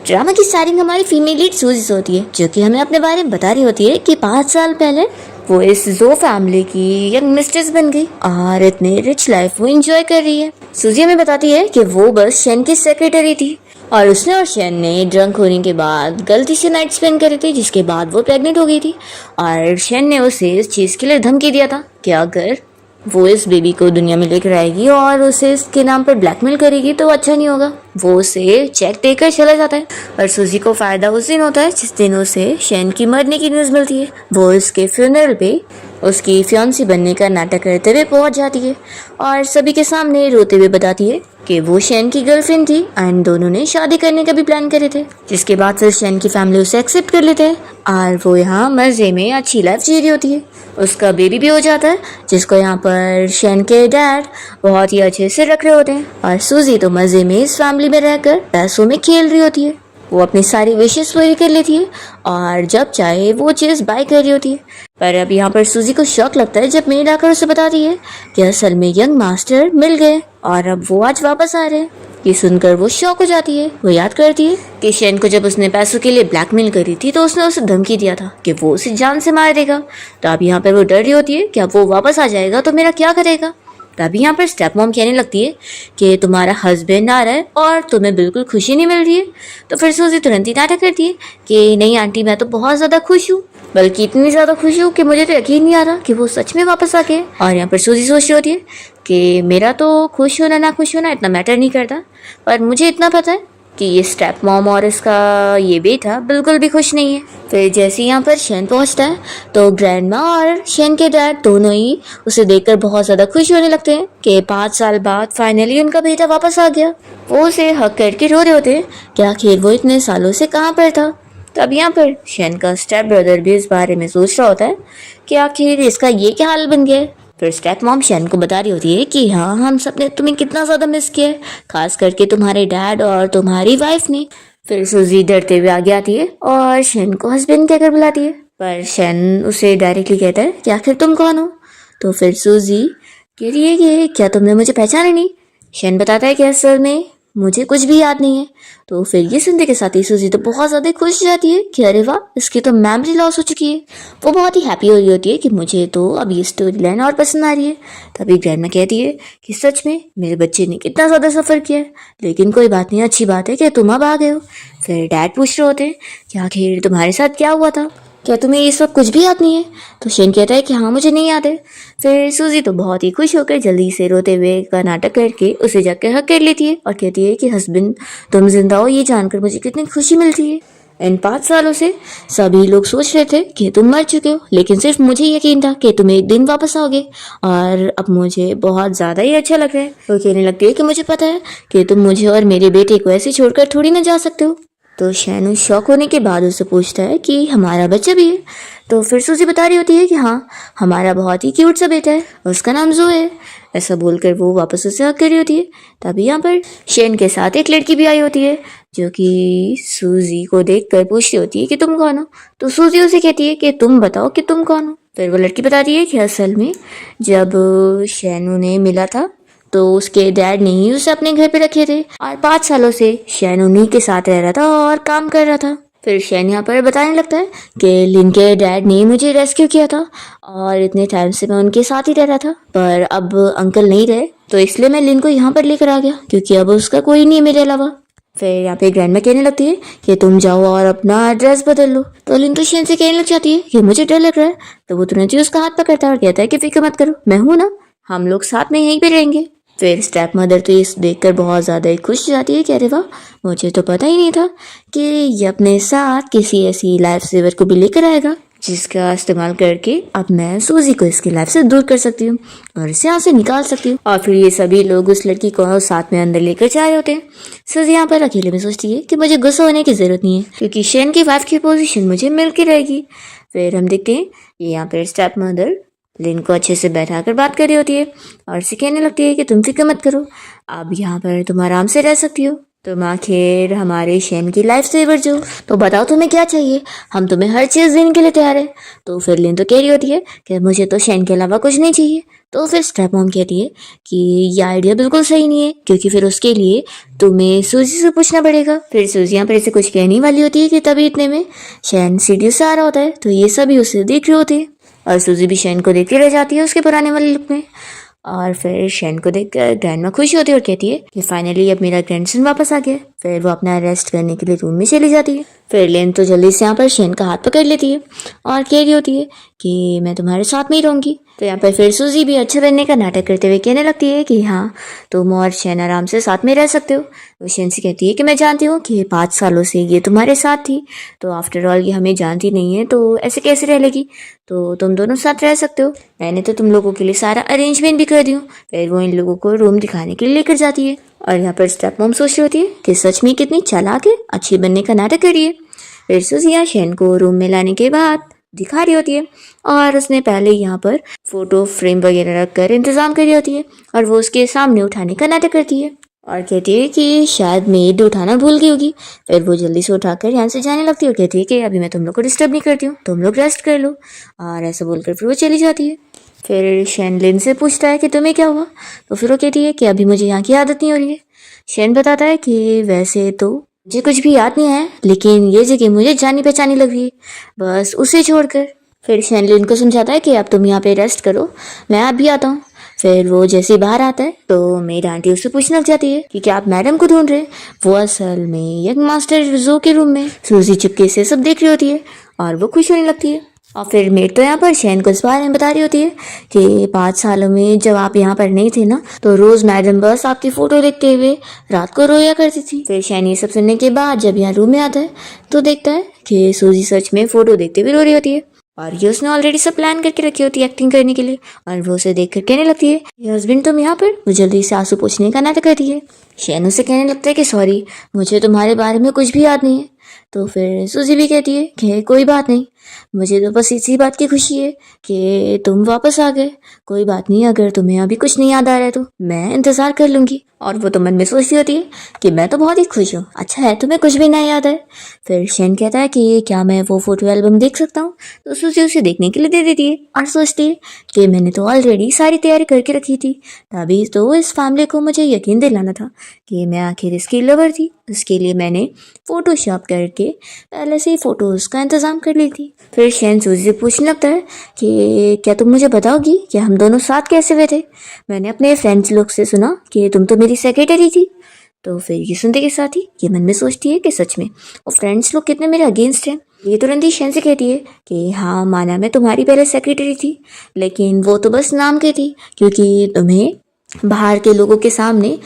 Drama की starting हमारी female lead सूजी से होती है, जो कि हमें अपने बारे में बता रही होती है कि 5 साल पहले वो इस जो फैमिली की यंग मिस्ट्रेस बन गई और इतनी रिच लाइफ वो एंजॉय कर रही है। सूजी हमें बताती है कि वो बस शेन की सेक्रेटरी थी और उसने और शेन ने ड्रंक होने के बाद गलती से नाइट स्पेंड करी थी, जिसके बाद वो प्रेग्नेंट हो गई थी और शेन ने उसे इस चीज़ के लिए धमकी दिया था कि अगर वो इस बेबी को दुनिया में लेकर आएगी और उसे इसके नाम पर ब्लैकमेल करेगी तो अच्छा नहीं होगा। वो उसे चेक देकर चला जाता है और सूजी को फायदा उस दिन होता है जिस दिन उसे शेन की मरने की न्यूज़ मिलती है। वो उसके फ्यूनरल पे उसकी फियांसी बनने का नाटक करते हुए पहुंच जाती है और सभी के सामने रोते हुए बताती है कि वो शेन की गर्लफ्रेंड थी एंड दोनों ने शादी करने का भी प्लान करे थे। जिसके बाद फिर शेन की फैमिली उसे एक्सेप्ट कर लेते हैं और वो यहाँ मजे में अच्छी लाइफ जी रही होती है। उसका बेबी भी हो जाता है जिसको यहाँ पर शेन के डैड बहुत ही अच्छे से रख रहे होते हैं और सूजी तो मजे में इस फैमिली में रहकर पैसों में खेल रही होती है। वो अपनी सारी विशेष पूरी कर लेती है और जब चाहे वो चीज़ बाय कर रही होती है। पर अब यहाँ पर सूजी को शौक लगता है जब मेड आकर उसे बताती है कि असल में यंग मास्टर मिल गए और अब वो आज वापस आ रहे हैं। ये सुनकर वो शॉक हो जाती है। वो याद करती है कि शेन को जब उसने पैसों के लिए ब्लैकमेल करी थी तो उसने उसे धमकी दिया था कि वो उसे जान से मार देगा। तो अब यहाँ पर वो डर रही होती है कि अब वो वापस आ जाएगा तो मेरा क्या करेगा। तभी यहाँ पर स्टेप मॉम कहने लगती है कि तुम्हारा हस्बैंड आ रहा है और तुम्हें बिल्कुल खुशी नहीं मिल रही है। तो फिर सूजी तुरंत ही नाटक करती है कि नहीं आंटी, मैं तो बहुत ज़्यादा खुश हूँ, बल्कि इतनी ज़्यादा खुश हूँ कि मुझे तो यकीन नहीं आ रहा कि वो सच में वापस आ गए। और यहाँ पर सूजी सोच रही होती है कि मेरा तो खुश होना ना खुश होना इतना मैटर नहीं करता, पर मुझे इतना पता है कि ये स्टेप मॉम और इसका ये बेटा बिल्कुल भी खुश नहीं है। फिर जैसे यहाँ पर शेन पहुँचता है तो ग्रैंडमा और शेन के डैड दोनों ही उसे देखकर बहुत ज़्यादा खुश होने लगते हैं कि 5 साल बाद फाइनली उनका बेटा वापस आ गया। वो उसे हक करके रो रहे होते हैं कि आखिर वो इतने सालों से कहाँ पर था। तब यहाँ पर शेन का स्टेप ब्रदर भी इस बारे में सोच रहा होता है कि आखिर इसका ये क्या हाल बन गया है। फिर स्टेप मॉम शेन को बता रही होती है कि हाँ, हम सब ने तुम्हें कितना ज़्यादा मिस किया है, खास करके तुम्हारे डैड और तुम्हारी वाइफ ने। फिर सूजी डरते हुए आगे आती है और शेन को हस्बैंड कहकर बुलाती है, पर शेन उसे डायरेक्टली कहता है कि आखिर तुम कौन हो। तो फिर सूजी कह रही है कि क्या तुमने मुझे पहचाना नहीं। शेन बताता है कि असल में मुझे कुछ भी याद नहीं है। तो फिर ये सुनने के साथ ही सूजी तो बहुत ज़्यादा खुश हो जाती है कि अरे वाह, इसकी तो मेमोरी लॉस हो चुकी है। वो बहुत ही हैप्पी हो रही होती है कि मुझे तो अब ये स्टोरी लाइन और पसंद आ रही है। तभी ग्रैंडमा कहती है कि सच में मेरे बच्चे ने कितना ज़्यादा सफ़र किया है, लेकिन कोई बात नहीं, अच्छी बात है कि तुम अब आ गए हो। फिर डैड पूछ रहे होते हैं कि आखिर तुम्हारे साथ क्या हुआ था, क्या तुम्हें ये सब कुछ भी याद नहीं है। तो शेन कहता है कि हाँ, मुझे नहीं याद है। फिर सूजी तो बहुत ही खुश होकर जल्दी से रोते हुए का नाटक करके उसे जाकर हक कर लेती है और कहती है कि हस्बैंड तुम जिंदा हो, ये जानकर मुझे कितनी खुशी मिलती है। इन 5 सालों से सभी लोग सोच रहे थे कि तुम मर चुके हो, लेकिन सिर्फ मुझे यकीन था कि तुम एक दिन वापस आओगे और अब मुझे बहुत ज़्यादा ही अच्छा लग रहा है। वो कहने लगती है कि मुझे पता है कि तुम मुझे और मेरे बेटे को ऐसे छोड़कर थोड़ी ना जा सकते हो। तो शैनू शॉक होने के बाद उससे पूछता है कि हमारा बच्चा भी है। तो फिर सूजी बता रही होती है कि हाँ, हमारा बहुत ही क्यूट सा बेटा है, उसका नाम जो है। ऐसा बोलकर वो वापस उसे हक कर रही होती है। तभी यहाँ पर शेन के साथ एक लड़की भी आई होती है जो कि सूजी को देखकर पूछती होती है कि तुम कौन हो। तो सूजी उसे कहती है कि तुम बताओ कि तुम कौन हो। फिर वो लड़की बताती है कि असल में जब शैनू ने मिला था तो उसके डैड ने ही उसे अपने घर पे रखे थे और 5 सालों से शैन उन्हीं के साथ रह रहा था और काम कर रहा था। फिर शैन यहाँ पर बताने लगता है कि लिन के डैड ने मुझे रेस्क्यू किया था और इतने टाइम से मैं उनके साथ ही रह रहा था, पर अब अंकल नहीं रहे तो इसलिए मैं लिन को यहाँ पर लेकर आ गया क्योंकि अब उसका कोई नहीं है मेरे अलावा। फिर यहाँ पे ग्रैंडमा कहने लगती है कि तुम जाओ और अपना एड्रेस बदल लो। तो लिन तो शेन से कहने लग जाती है कि मुझे डर लग रहा है। तो वो तुरंत ही उसका हाथ पकड़ता है और कहता है कि फिक्र मत करो, मैं हूँ ना, हम लोग साथ में यहीं पे रहेंगे। फिर स्टेप मदर तो इस देखकर बहुत ज़्यादा ही खुश हो जाती है कि अरे वाह, मुझे तो पता ही नहीं था कि ये अपने साथ किसी ऐसी लाइफ सेवर को भी लेकर आएगा जिसका इस्तेमाल करके अब मैं सूजी को इसकी लाइफ से दूर कर सकती हूँ और इसे यहाँ से निकाल सकती हूँ। और फिर ये सभी लोग उस लड़की को साथ में अंदर लेकर जा रहे होते हैं। सूजी यहाँ पर अकेले में सोचती है कि मुझे गुस्सा होने की ज़रूरत नहीं है क्योंकि शेन की वाइफ की पोजीशन मुझे मिल के रहेगी। फिर हम देखते हैं ये यहाँ पर स्टेप मदर लिन को अच्छे से बैठा कर बात कर रही होती है और उसे कहने लगती है कि तुम फिक्र मत करो, अब यहाँ पर तुम आराम से रह सकती हो, तुम आखिर हमारे शेन की लाइफ सेवर जो, तो बताओ तुम्हें क्या चाहिए, हम तुम्हें हर चीज़ देने के लिए तैयार है। तो फिर लिन तो कह रही होती है कि मुझे तो शेन के अलावा कुछ नहीं चाहिए, तो फिर स्टेप मॉम कहती है कि ये आइडिया बिल्कुल सही नहीं है, क्योंकि फिर उसके लिए तुम्हें सूजी से पूछना पड़ेगा। फिर सूजी यहाँ पर ऐसे कुछ कहने वाली होती है कि तभी इतने में शैन सीढ़ियों से आ रहा होता है, तो ये सभी उसे देख रहे होते हैं और सूजी भी शैन को देखती रह जाती है उसके पुराने वाले लुक में। और फिर शैन को देखकर ग्रैंडमा खुश होती है और कहती है कि फाइनली अब मेरा ग्रैंडसन वापस आ गया। फिर वो अपना रेस्ट करने के लिए रूम में चली जाती है। फिर लेन तो जल्दी से यहाँ पर शैन का हाथ पकड़ लेती है और कह रही होती है कि मैं तुम्हारे साथ में ही रहूंगी। तो यहाँ पर फिर सूजी भी अच्छा बनने का नाटक करते हुए कहने लगती है कि हाँ, तुम और शैन आराम से साथ में रह सकते हो। तो शैन से कहती है कि मैं जानती हूँ कि 5 सालों से ये तुम्हारे साथ थी, तो आफ्टर ऑल ये हमें जानती नहीं है, तो ऐसे कैसे रह लेगी, तो तुम दोनों साथ रह सकते हो। मैंने तो तुम लोगों के लिए सारा अरेंजमेंट भी कर दी हूँ। फिर वो इन लोगों को रूम दिखाने के लिए लेकर जाती है और यहाँ पर स्टेप मॉम सोच रही होती है कि सच में कितनी चालाक है, अच्छी बनने का नाटक कर रही है। फिर सूजी यहाँ शैन को रूम में लाने के बाद दिखा रही होती है और उसने पहले यहाँ पर फोटो फ्रेम वगैरह रख कर इंतजाम करी होती है और वो उसके सामने उठाने का नाटक करती है और कहती है कि शायद मेड उठाना भूल गई होगी। फिर वो जल्दी से उठाकर यहाँ से जाने लगती है और कहती है कि अभी मैं तुम लोग को डिस्टर्ब नहीं करती हूँ, तुम लोग रेस्ट कर लो। और ऐसा बोलकर फिर वो चली जाती है। फिर शैन लिन से पूछता है कि तुम्हें क्या हुआ, तो फिर वो कहती है कि अभी मुझे यहाँ की आदत नहीं हो रही है। शैन बताता है कि वैसे तो मुझे कुछ भी याद नहीं है, लेकिन ये जगह मुझे जानी पहचानी लग रही है, बस उसे छोड़कर। फिर शैन लिन को समझाता है कि अब तुम यहाँ पे रेस्ट करो, मैं अब भी आता हूँ। फिर वो जैसे ही बाहर आता है तो मेरी आंटी उससे पूछने लग जाती है कि क्या आप मैडम को ढूंढ रहे हैं। वो असल में यंग मास्टर जो के रूम में सूजी चुपके से सब देख रही होती है और वो खुश होने लगती है। और फिर मेट तो यहाँ पर शैन को इस बारे में बता रही होती है कि 5 सालों में जब आप यहाँ पर नहीं थे ना, तो रोज मैडम बस आपकी फोटो देखते हुए रात को रोया करती थी। फिर शैन ये सब सुनने के बाद जब यहाँ रूम में आता है तो देखता है कि सूजी सच में फोटो देखते हुए रो रही होती है और ये उसने ऑलरेडी सब प्लान करके रखी होती है एक्टिंग करने के लिए। और वो उसे देखकर कहने लगती है ये हस्बैंड तुम यहाँ पर। वो जल्दी से आंसू पोंछने का नाटक करती है। शैन उसे कहने लगता है कि सॉरी, मुझे तुम्हारे बारे में कुछ भी याद नहीं है। तो फिर सूजी भी कहती है कि कोई बात नहीं, मुझे तो बस इसी बात की खुशी है कि तुम वापस आ गए। कोई बात नहीं, अगर तुम्हें अभी कुछ नहीं याद आ रहा है तो मैं इंतजार कर लूंगी। और वो तो मन में सोचती होती है कि मैं तो बहुत ही खुश हूँ, अच्छा है तुम्हें कुछ भी नहीं याद है। फिर शैन कहता है कि क्या मैं वो फोटो एल्बम देख सकता हूँ, तो सूजी उसे देखने के लिए दे देती है और सोचती है कि मैंने तो ऑलरेडी सारी तैयारी करके रखी थी, तभी तो इस फैमिली को मुझे यकीन दिलाना था कि मैं आखिर इसकी लवर थी। उसके लिए मैंने फोटोशॉप करके पहले से ही फोटोज का इंतजाम कर ली थी। फिर शैन सूजी से पूछने लगता है कि क्या तुम मुझे बताओगी कि हम दोनों साथ कैसे हुए थे। मैंने अपने फ्रेंड्स लोग से सुना कि तुम तो मेरी सेक्रेटरी थी। तो फिर ये सुनते के साथ ही ये मन में सोचती है कि सच में वो फ्रेंड्स लोग कितने मेरे अगेंस्ट हैं। ये तुरंत ही शैन से कहती है कि हाँ माना मैं तुम्हारी पहले सेक्रेटरी थी, लेकिन वो तो बस नाम की थी, क्योंकि तुम्हें बाहर के लोगों के सामने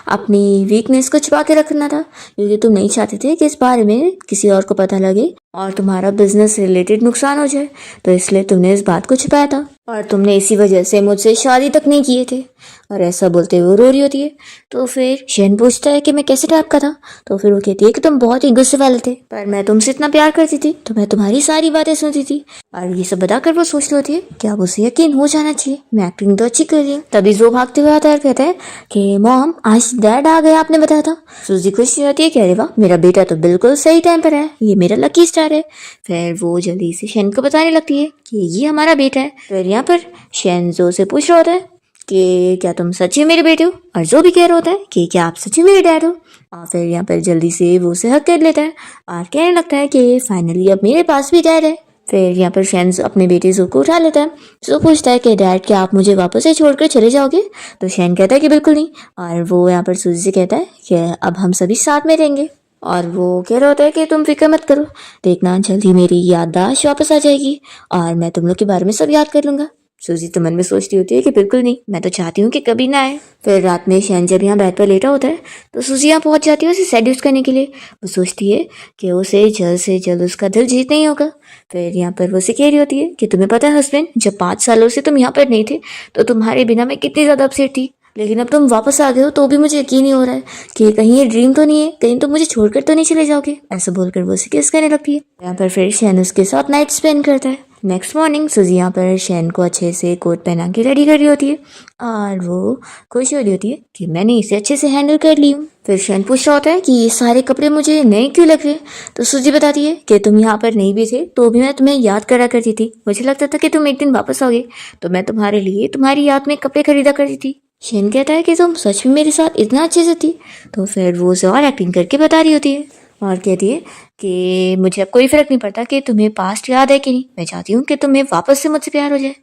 अपनी वीकनेस को छुपा के रखना था, क्योंकि तुम नहीं चाहते थे कि इस बारे में किसी और को पता लगे और तुम्हारा बिजनेस रिलेटेड नुकसान हो जाए, तो इसलिए तुमने इस बात को छुपाया था और तुमने इसी वजह से मुझसे शादी तक नहीं किए थे। और ऐसा बोलते हुए रो रही होती है। तो फिर शैन पूछता है कि मैं कैसे टाइप का था। तो फिर वो कहती है कि तुम बहुत ही गुस्से वाले थे, पर मैं तुमसे इतना प्यार करती थी तो मैं तुम्हारी सारी बातें सुनती थी। और ये सब बताकर वो सोच रही होती है कि अब उसे यकीन हो जाना चाहिए, मैं एक्टिंग तो अच्छी कर रही हूँ। तभी जो भागते हुए आता है कहता है कि मॉम आज डैड आ गए, आपने बताया था। सूजी खुश रहती है कि अरे वाह, मेरा बेटा तो बिल्कुल सही टाइम पर है, ये मेरा लकी स्टार है। फिर वो जल्दी से शैन को बताने लगती है कि ये हमारा बेटा है। फिर यहाँ पर शैन जो से पूछ रहा होता है कि क्या तुम सच्ची मेरे बेटे हो, और जो भी कह रहा होता है कि क्या आप सच्ची मेरे डैड हो। और फिर यहाँ पर जल्दी से वो उसे हक कर लेता है और कहने लगता है कि फाइनली अब मेरे पास भी डैड है। फिर यहाँ पर शैन अपने बेटे जो को उठा लेता है। जो पूछता है कि डैड क्या आप मुझे वापस से छोड़कर चले जाओगे। तो शैन कहता है कि बिल्कुल नहीं। और वो यहाँ पर सूजी से कहता है कि अब हम सभी साथ में रहेंगे। और वो कह रहा होता है कि तुम फिक्र मत करो, देखना जल्दी मेरी याददाश्त वापस आ जाएगी और मैं तुम लोग के बारे में सब याद कर लूंगा। सूजी तो मन में सोचती होती है कि बिल्कुल नहीं, मैं तो चाहती हूँ कि कभी ना आए। फिर रात में शैन जब यहाँ बेड पर लेटा होता है तो सूजी यहाँ पहुँच जाती है उसे सेड्यूस करने के लिए। वो सोचती है कि उसे जल्द से जल्द उसका दिल जीतना ही होगा। फिर यहाँ पर वो उसे कह रही होती है कि तुम्हें पता है हस्बैंड, जब 5 सालों से तुम यहाँ पर नहीं थे तो तुम्हारे बिना मैं कितनी ज़्यादा अपसेट थी, लेकिन अब तुम वापस आ गए हो तो भी मुझे यकीन नहीं हो रहा है कि कहीं ये ड्रीम तो नहीं है, कहीं तुम मुझे छोड़कर तो नहीं चले जाओगे। ऐसा बोलकर वो उसे किस करने लगती है। यहाँ पर फिर शैन उसके साथ नाइट स्पेंड करता है। नेक्स्ट मॉर्निंग सुजी यहाँ पर शैन को अच्छे से कोट पहना के रेडी कर रही होती है और वो खुश हो रही होती है कि मैंने इसे अच्छे से हैंडल कर ली हूँ। फिर शैन पूछ रहा होता है कि ये सारे कपड़े मुझे नए क्यों लग रहे हैं। तो सुजी बताती है कि तुम यहाँ पर नहीं भी थे तो भी मैं तुम्हें याद करा करती थी, मुझे लगता था कि तुम एक दिन वापस आओगे तो मैं तुम्हारे लिए तुम्हारी याद में कपड़े खरीदा करती थी। शैन कहता है कि तुम सच में मेरे साथ इतना अच्छे से थी। तो फिर वो उसे और एक्टिंग करके बता रही होती है और कहती है कि मुझे अब कोई फ़र्क नहीं पड़ता कि तुम्हें पास्ट याद है कि नहीं, मैं चाहती हूँ कि तुम्हें वापस से मुझसे प्यार हो जाए।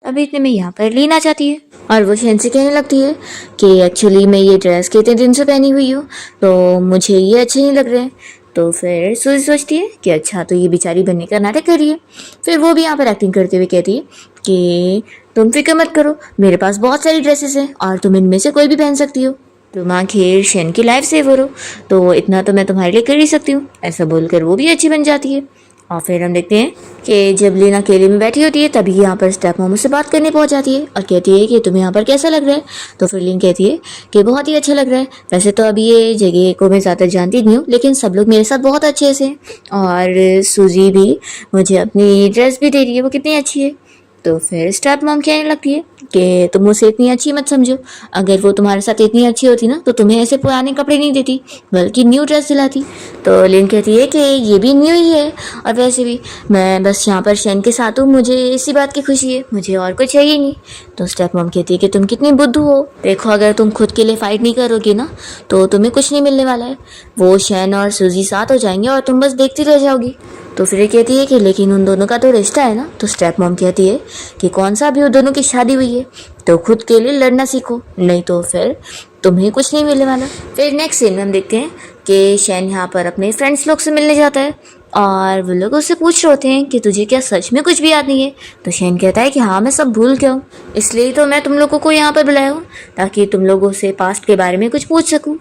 अभी इतने में यहाँ पर लीना चाहती है और वो शैन से कहने लगती है कि एक्चुअली मैं ये ड्रेस कितने दिन से पहनी हुई हूँ तो मुझे ये अच्छे नहीं लग रहे हैं। तो फिर सूजी सोचती है कि अच्छा तो ये बेचारी बनने का नाटक कर रही है। फिर वो भी यहाँ पर एक्टिंग करते हुए कहती है कि तुम फिक्र मत करो, मेरे पास बहुत सारी ड्रेसेस हैं और तुम इनमें से कोई भी पहन सकती हो। तुम आखिर शैन की लाइफ सेवर हो तो इतना तो मैं तुम्हारे लिए कर ही सकती हूँ। ऐसा बोलकर वो भी अच्छी बन जाती है। और फिर हम देखते हैं कि जब लीना अकेले में बैठी होती है तभी यहाँ पर स्टेप मॉम से बात करने पहुँच जाती है और कहती है कि तुम्हें यहाँ पर कैसा लग रहा है। तो फिर लीन कहती है कि बहुत ही अच्छा लग रहा है, वैसे तो अभी ये जगह को मैं ज़्यादा जानती नहीं हूँ लेकिन सब लोग मेरे साथ बहुत अच्छे से हैं और सूजी भी मुझे अपनी ड्रेस भी दे रही है, वो कितनी अच्छी है। तो फिर स्टेप मॉम कहने लगती है कि तुम उसे इतनी अच्छी मत समझो, अगर वो तुम्हारे साथ इतनी अच्छी होती ना तो तुम्हें ऐसे पुराने कपड़े नहीं देती बल्कि न्यू ड्रेस दिलाती। तो लिन कहती है कि ये भी न्यू ही है और वैसे भी मैं बस यहाँ पर शैन के साथ हूँ, मुझे इसी बात की खुशी है, मुझे और कुछ चाहिए नहीं। तो स्टेप मॉम कहती है कि तुम कितनी बुद्धू हो, देखो अगर तुम खुद के लिए फ़ाइट नहीं करोगी ना तो तुम्हें कुछ नहीं मिलने वाला है, वो शैन और सूजी साथ हो जाएंगे और तुम बस देखती रह जाओगी। तो फिर कहती है कि लेकिन उन दोनों का तो रिश्ता है ना। तो स्टेप मॉम कहती है कि कौन सा भी उन दोनों की शादी हुई है, तो खुद के लिए लड़ना सीखो, नहीं तो फिर तुम्हें कुछ नहीं मिलने वाला। फिर नेक्स्ट सीन में हम देखते हैं कि शैन यहाँ पर अपने फ्रेंड्स लोग से मिलने जाता है और वो लोग उससे पूछ रहे होते हैं कि तुझे क्या सच में कुछ भी याद नहीं है। तो शैन कहता है कि हाँ मैं सब भूल गया हूँ, इसलिए तो मैं तुम लोगों को यहाँ पर बुलाया हूँ ताकि तुम लोगों से पास्ट के बारे में कुछ पूछ सकूँ।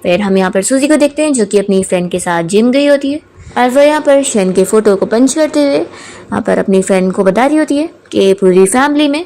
फिर हम यहाँ पर सूजी को देखते हैं जो कि अपनी फ्रेंड के साथ जिम गई होती है और वह यहाँ पर शैन के फ़ोटो को पंच करते हुए यहाँ पर अपनी फ्रेंड को बता रही होती है कि पूरी फैमिली में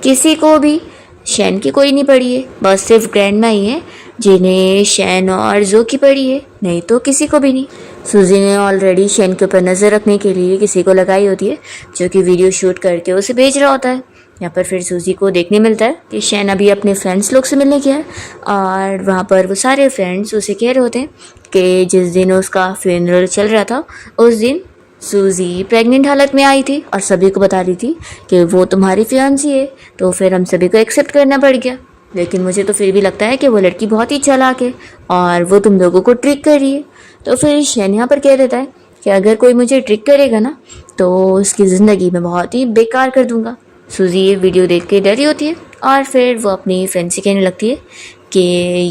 किसी को भी शैन की कोई नहीं पड़ी है, बस सिर्फ ग्रैंड माँ ही है जिन्हें शैन और जो की पड़ी है, नहीं तो किसी को भी नहीं। सूजी ने ऑलरेडी शैन के ऊपर नज़र रखने के लिए किसी को लगाई होती है जो कि वीडियो शूट करके उसे भेज रहा होता है। यहाँ पर फिर सूजी को देखने मिलता है कि शैन अभी अपने फ्रेंड्स लोग से मिलने गया है और वहाँ पर वो सारे फ्रेंड्स उसे कह रहे होते हैं कि जिस दिन उसका फ्यूनरल चल रहा था उस दिन सूजी प्रेग्नेंट हालत में आई थी और सभी को बता रही थी कि वो तुम्हारी फियांसी है। तो फिर हम सभी को एक्सेप्ट करना पड़ गया, लेकिन मुझे तो फिर भी लगता है कि वो लड़की बहुत ही चालाक है और वो तुम लोगों को ट्रिक कर रही है। तो फिर शैन यहाँ पर कह देता है कि अगर कोई मुझे ट्रिक करेगा ना तो उसकी ज़िंदगी में बहुत ही बेकार कर दूंगा। सूजी ये वीडियो देख के डरी होती है और फिर वो अपनी फ्रेंड से कहने लगती है कि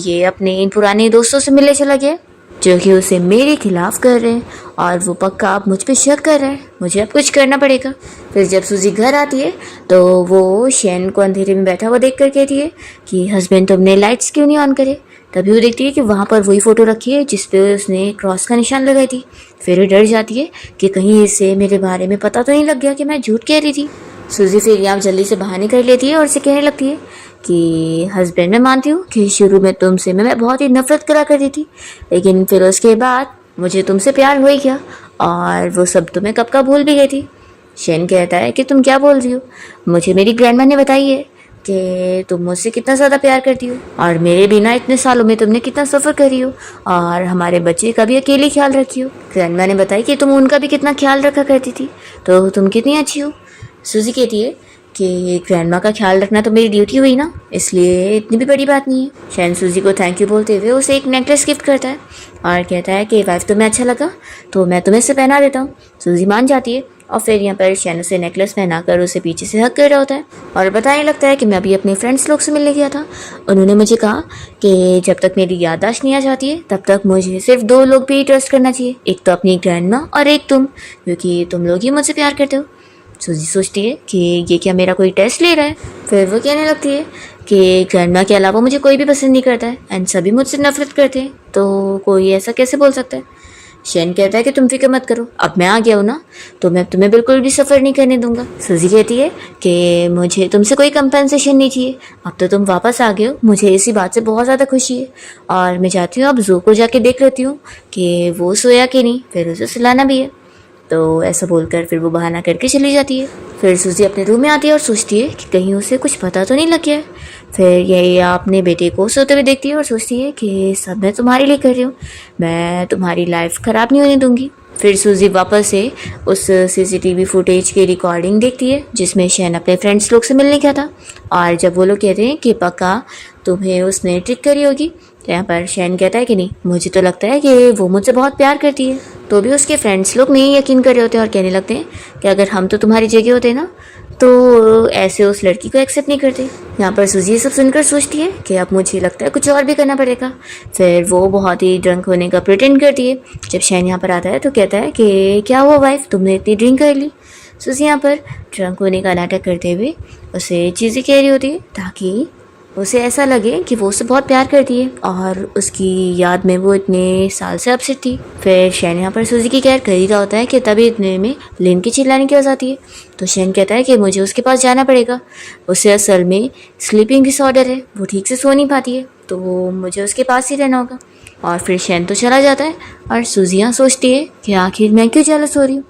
ये अपने इन पुराने दोस्तों से मिलने चला गया जो कि उसे मेरे खिलाफ कर रहे हैं और वो पक्का अब मुझ पे शक कर रहा है, मुझे अब कुछ करना पड़ेगा। फिर जब सूजी घर आती है तो वो शैन को अंधेरे में बैठा हुआ देख कर कहती है कि हस्बैंड तुमने लाइट्स क्यों नहीं ऑन करे। तभी वो देखती है कि वहाँ पर वही फ़ोटो रखी है जिस पे उसने क्रॉस का निशान लगाई थी। फिर वो डर जाती है कि कहीं इसे मेरे बारे में पता तो नहीं लग गया कि मैं झूठ कह रही थी। सूजी फिर यहाँ जल्दी से बहाने कर लेती है और उसे कहने लगती है कि हस्बैंड मैं मानती हूँ कि शुरू में तुमसे मैं बहुत ही नफरत करा करती थी, लेकिन फिर उसके बाद मुझे तुमसे प्यार हो ही गया और वो सब तो मैं कब का भूल भी गई थी। शैन कहता है कि तुम क्या बोल रही हो, मुझे मेरी ग्रैंडमा ने बताई है कि तुम मुझसे कितना ज़्यादा प्यार करती हो और मेरे बिना इतने सालों में तुमने कितना सफ़र करी हो और हमारे बच्चे का भी अकेले ख्याल रखी हो। ग्रैंडमा ने बताई कि तुम उनका भी कितना ख्याल रखा करती थी, तो तुम कितनी अच्छी हो। सूजी कहती है कि ग्रैंडमा का ख्याल रखना तो मेरी ड्यूटी हुई ना, इसलिए इतनी भी बड़ी बात नहीं है। शैन सूजी को थैंक यू बोलते हुए उसे एक नेकलेस गिफ्ट करता है और कहता है कि वाइफ तुम्हें अच्छा लगा तो मैं तुम्हें इसे पहना देता हूँ। सूजी मान जाती है और फिर यहाँ पर शैन उसे नेकलेस पहनाकर उसे पीछे से हक कर रहा होता है और बताने लगता है कि मैं अभी अपने फ्रेंड्स लोग से मिलने गया था, उन्होंने मुझे कहा कि जब तक मेरी याददाश्त नहीं आ जाती है तब तक मुझे सिर्फ 2 लोग पे ही ट्रस्ट करना चाहिए, एक तो अपनी ग्रैंडमा और एक तुम, क्योंकि तुम लोग ही मुझसे प्यार करते हो। सूजी सोचती है कि ये क्या मेरा कोई टेस्ट ले रहा है। फिर वो कहने लगती है कि ग्रैंडमा के अलावा मुझे कोई भी पसंद नहीं करता है एंड सभी मुझसे नफरत करते हैं, तो कोई ऐसा कैसे बोल सकता है। शैन कहता है कि तुम फिक्र मत करो, अब मैं आ गया हूँ ना तो मैं तुम्हें बिल्कुल भी सफ़र नहीं करने दूंगा। सूजी कहती है कि मुझे तुमसे कोई कंपनसेशन नहीं चाहिए, अब तो तुम वापस आ गए हो, मुझे इसी बात से बहुत ज़्यादा खुशी है और मैं चाहती हूँ अब जू को जाके देख लेती हूँ कि वो सोया कि नहीं, फिर उसे सुलाना भी है। तो ऐसा बोलकर फिर वो बहाना करके चली जाती है। फिर सूजी अपने रूम में आती है और सोचती है कि कहीं उसे कुछ पता तो नहीं लग गया है। फिर यही अपने बेटे को सोते हुए देखती है और सोचती है कि सब मैं तुम्हारे लिए कर रही हूँ, मैं तुम्हारी लाइफ ख़राब नहीं होने दूंगी। फिर सूजी वापस से उस सीसीटीवी फुटेज की रिकॉर्डिंग देखती है जिसमें शैन अपने फ्रेंड्स लोग से मिलने गया था, और जब वो लोग कहते हैं कि पक्का तुम्हें उसने ट्रिक करी होगी, तो यहाँ पर शैन कहता है कि नहीं, मुझे तो लगता है कि वो मुझसे बहुत प्यार करती है। तो भी उसके फ्रेंड्स लोग नहीं यकीन कर रहे होते और कहने लगते हैं कि अगर हम तो तुम्हारी जगह होते ना तो ऐसे उस लड़की को एक्सेप्ट नहीं करते। यहाँ पर सूजी ये सब सुनकर सोचती है कि अब मुझे लगता है कुछ और भी करना पड़ेगा। फिर वो बहुत ही ड्रंक होने का प्रिटेंड करती है। जब शैन यहाँ पर आता है तो कहता है कि क्या हुआ वाइफ, तुमने इतनी ड्रिंक कर ली। सूजी यहाँ पर ड्रंक होने का नाटक करते हुए उसे चीज़ें कह रही होती है ताकि उसे ऐसा लगे कि वो उससे बहुत प्यार करती है और उसकी याद में वो इतने साल से अपसेट थी। फिर शैन यहाँ पर सूजी की केयर कर ही रहा होता है कि तभी इतने में लिन की चिल्लाने की आवाज़ आती है। तो शैन कहता है कि मुझे उसके पास जाना पड़ेगा, उसे असल में स्लीपिंग डिसऑर्डर है, वो ठीक से सो नहीं पाती है, तो मुझे उसके पास ही रहना होगा। और फिर शैन तो चला जाता है और सूजी यहाँ सोचती है कि आखिर मैं क्यों जेलस हो रही हूँ।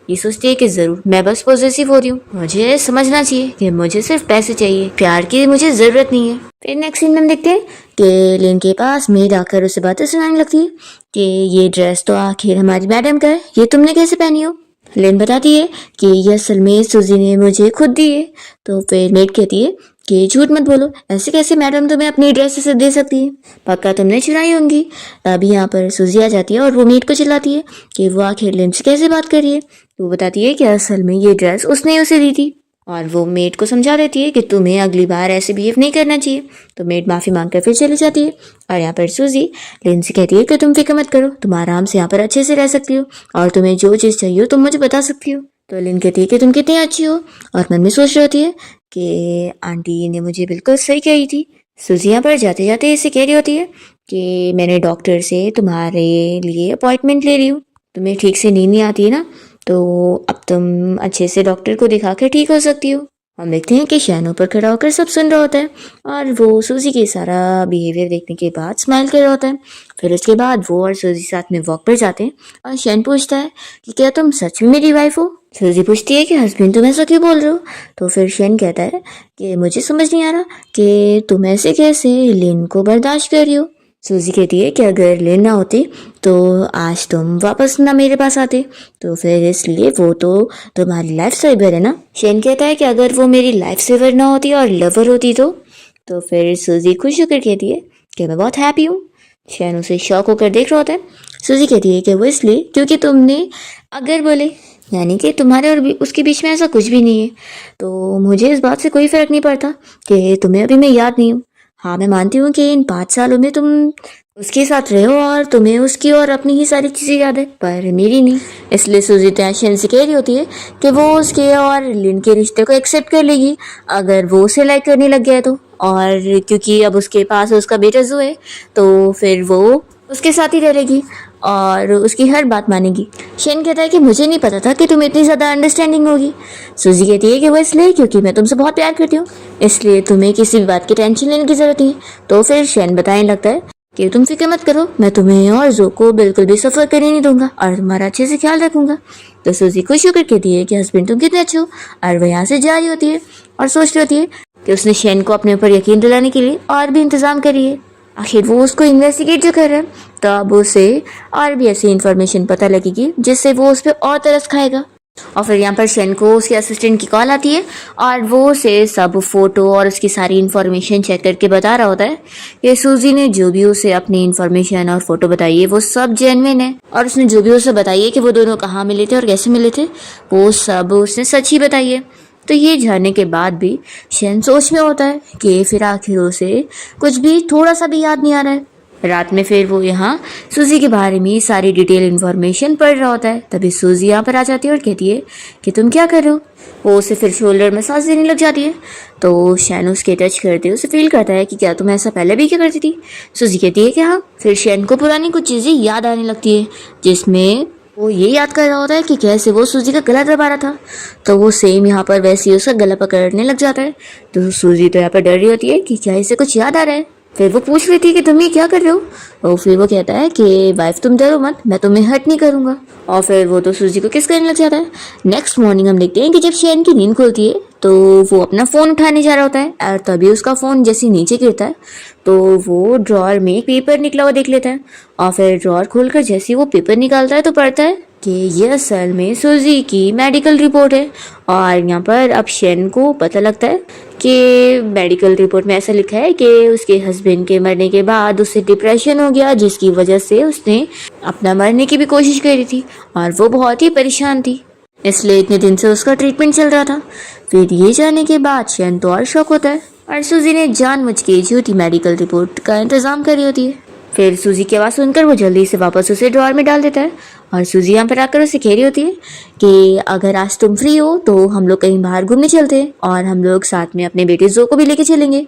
ये सोचती है कि ज़रूर मैं बस पॉजेसिव हो रही हूँ, मुझे समझना चाहिए कि मुझे सिर्फ पैसे चाहिए, प्यार की मुझे ज़रूरत नहीं है। फिर नेक्स्ट सीन में हम देखते हैं कि लिन के पास मेड आकर उसे बातें सुनाने लगती है कि ये ड्रेस तो आखिर हमारी मैडम का है, ये तुमने कैसे पहनी हो। लिन बताती है कि ये असल में सूजी ने मुझे खुद दी है। तो फिर मेड कहती है कि झूठ मत बोलो, ऐसे कैसे मैडम तुम्हें अपनी ड्रेस से दे सकती है, पक्का तुमने चुराई होंगी। अभी यहाँ पर सूजी आ जाती है और वो मेड को चिल्लाती है कि वो आखिर लिन से कैसे बात कर रही है। वो बताती है कि असल में ये ड्रेस उसने उसे दी थी, और वो मेड को समझा देती है कि तुम्हें अगली बार ऐसे बिहेव नहीं करना चाहिए। तो मेड माफ़ी मांगकर फिर चली जाती है और यहाँ पर सूजी लिन से कहती है कि तुम फिक्र मत करो, तुम आराम से यहाँ पर अच्छे से रह सकती हो और तुम्हें जो चीज़ चाहिए हो तुम मुझे बता सकती हो। तो लिन कहती है कि तुम कितनी अच्छी हो, और मन में सोच रही होती है कि आंटी ने मुझे बिल्कुल सही कही थी। सूजी यहाँ पर जाते जाते इसे कह रही होती है कि मैंने डॉक्टर से तुम्हारे लिए अपॉइंटमेंट ले रही हूँ, तुम्हें ठीक से नींद नहीं आती है ना, तो अब तुम अच्छे से डॉक्टर को दिखा कर ठीक हो सकती हो। हम देखते हैं कि शैन ऊपर खड़ा होकर सब सुन रहा होता है और वो सूजी के सारा बिहेवियर देखने के बाद स्माइल कर रहा होता है। फिर उसके बाद वो और सूजी साथ में वॉक पर जाते हैं और शैन पूछता है कि क्या तुम सच में मेरी वाइफ हो। सूजी पूछती है कि हस्बैंड तुम ऐसा क्यों बोल रहे हो। तो फिर शैन कहता है कि मुझे समझ नहीं आ रहा कि तुम ऐसे कैसे लिन को बर्दाश्त कर रही हो। सूजी कहती है कि अगर लिन ना होती तो आज तुम वापस ना मेरे पास आते, तो फिर इसलिए वो तो तुम्हारी लाइफ सेवर है ना। शैन कहता है कि अगर वो मेरी लाइफ सेवर ना होती और लवर होती तो फिर सूजी खुश होकर कहती है कि मैं बहुत हैप्पी हूँ। शैन उसे शॉक होकर देख रहा होता है। सूजी कहती है कि वो इसलिए क्योंकि तुमने अगर बोले, यानी कि तुम्हारे और उसके बीच में ऐसा कुछ भी नहीं है, तो मुझे इस बात से कोई फ़र्क नहीं पड़ता कि तुम्हें अभी मैं याद नहीं हूँ। हाँ, मैं मानती हूँ कि इन 5 सालों में तुम उसके साथ रहे हो और तुम्हें उसकी और अपनी ही सारी चीज़ें याद है, पर मेरी नहीं। इसलिए सूजी शैन से कह रही होती है कि वो उसके और लिन के रिश्ते को एक्सेप्ट कर लेगी अगर वो उसे लाइक करने लग गया तो, और क्योंकि अब उसके पास उसका बेटा जो है तो फिर वो उसके साथ ही रहेगी और उसकी हर बात मानेगी। शैन कहता है कि मुझे नहीं पता था कि तुम इतनी ज़्यादा अंडरस्टैंडिंग होगी। सूजी कहती है कि वो इसलिए क्योंकि मैं तुमसे बहुत प्यार करती हूँ, इसलिए तुम्हें किसी भी बात की टेंशन लेने की ज़रूरत नहीं। तो फिर शैन बताने लगता है कि तुम फिक्र मत करो, मैं तुम्हें और जो को बिल्कुल भी सफ़र करने नहीं दूंगा और तुम्हारा अच्छे से ख्याल रखूंगा। तो सूजी खुश होकर कहती है कि हस्बैंड तुम कितने अच्छे हो, और वह यहाँ से जा रही होती है और सोच रही होती है कि उसने शैन को अपने ऊपर यकीन दिलाने के लिए और भी इंतज़ाम करिए। आखिर वो उसको इन्वेस्टिगेट जो कर रहा है, तो अब उसे और भी ऐसी इन्फॉर्मेशन पता लगेगी जिससे वो उस पर और तरस खाएगा। और फिर यहाँ पर शैन को उसके असिस्टेंट की कॉल आती है और वो उसे सब फोटो और उसकी सारी इन्फॉर्मेशन चेक करके बता रहा होता है कि सूजी ने जो भी उसे अपनी इन्फॉर्मेशन और फोटो बताई है वो सब जेन्युइन है, और उसने जो भी उसे बताई है कि वो दोनों कहाँ मिले थे और कैसे मिले थे वो सब उसने सच ही बताई है। तो ये जानने के बाद भी शैन सोच में होता है कि फिर आखिर उसे कुछ भी थोड़ा सा भी याद नहीं आ रहा है। रात में फिर वो यहाँ सूजी के बारे में सारी डिटेल इन्फॉर्मेशन पढ़ रहा होता है। तभी सूजी यहाँ पर आ जाती है और कहती है कि तुम क्या कर रहे हो। वो उसे फिर शोल्डर मसाज देने लग जाती है। तो शैन उसके टच करते उसे फील करता है कि क्या तुम ऐसा पहले भी क्या करती थी। सूजी कहती है कि हाँ। फिर शैन को पुरानी कुछ चीज़ें याद आने लगती है जिसमें वो ये याद कर रहा होता है कि कैसे वो सूजी का गला दबा रहा था, तो वो सेम यहाँ पर वैसे ही उसका गला पकड़ने लग जाता है। तो सूजी तो यहाँ पर डर रही होती है कि क्या इसे कुछ याद आ रहा है। फिर वो पूछ रही थी कि तुम ये क्या कर रहे हो। और फिर वो कहता है कि वाइफ तुम डरो मत, मैं तुम्हें हर्ट नहीं करूंगा। और फिर वो तो सूजी को किस करने लग जाता है। नेक्स्ट मॉर्निंग हम देखते हैं कि जब शैन की नींद खुलती है तो वो अपना फ़ोन उठाने जा रहा होता है, और तभी उसका फ़ोन जैसे नीचे गिरता है तो वो ड्रॉअर में एक पेपर निकला हुआ देख लेता है। और फिर ड्रॉअर खोलकर जैसे ही वो पेपर निकालता है तो पढ़ता है कि ये असल में सूजी की मेडिकल रिपोर्ट है। और यहाँ पर अब शैन को पता लगता है कि मेडिकल रिपोर्ट में ऐसा लिखा है कि उसके हस्बैंड के मरने के बाद उसे डिप्रेशन हो गया, जिसकी वजह से उसने अपना मरने की भी कोशिश करी थी और वो बहुत ही परेशान थी, इसलिए इतने दिन से उसका ट्रीटमेंट चल रहा था। फिर ये जाने के बाद शैन तो और शौक होता है और सूजी ने जानबूझ के झूठी मेडिकल रिपोर्ट का इंतजाम करी होती है। फिर सूजी की आवाज़ सुनकर वो जल्दी से वापस उसे ड्रॉअर में डाल देता है और सूजी यहाँ पर आकर उसे कह रही होती है कि अगर आज तुम फ्री हो तो हम लोग कहीं बाहर घूमने चलते हैं और हम लोग साथ में अपने बेटे जो को भी लेके चलेंगे।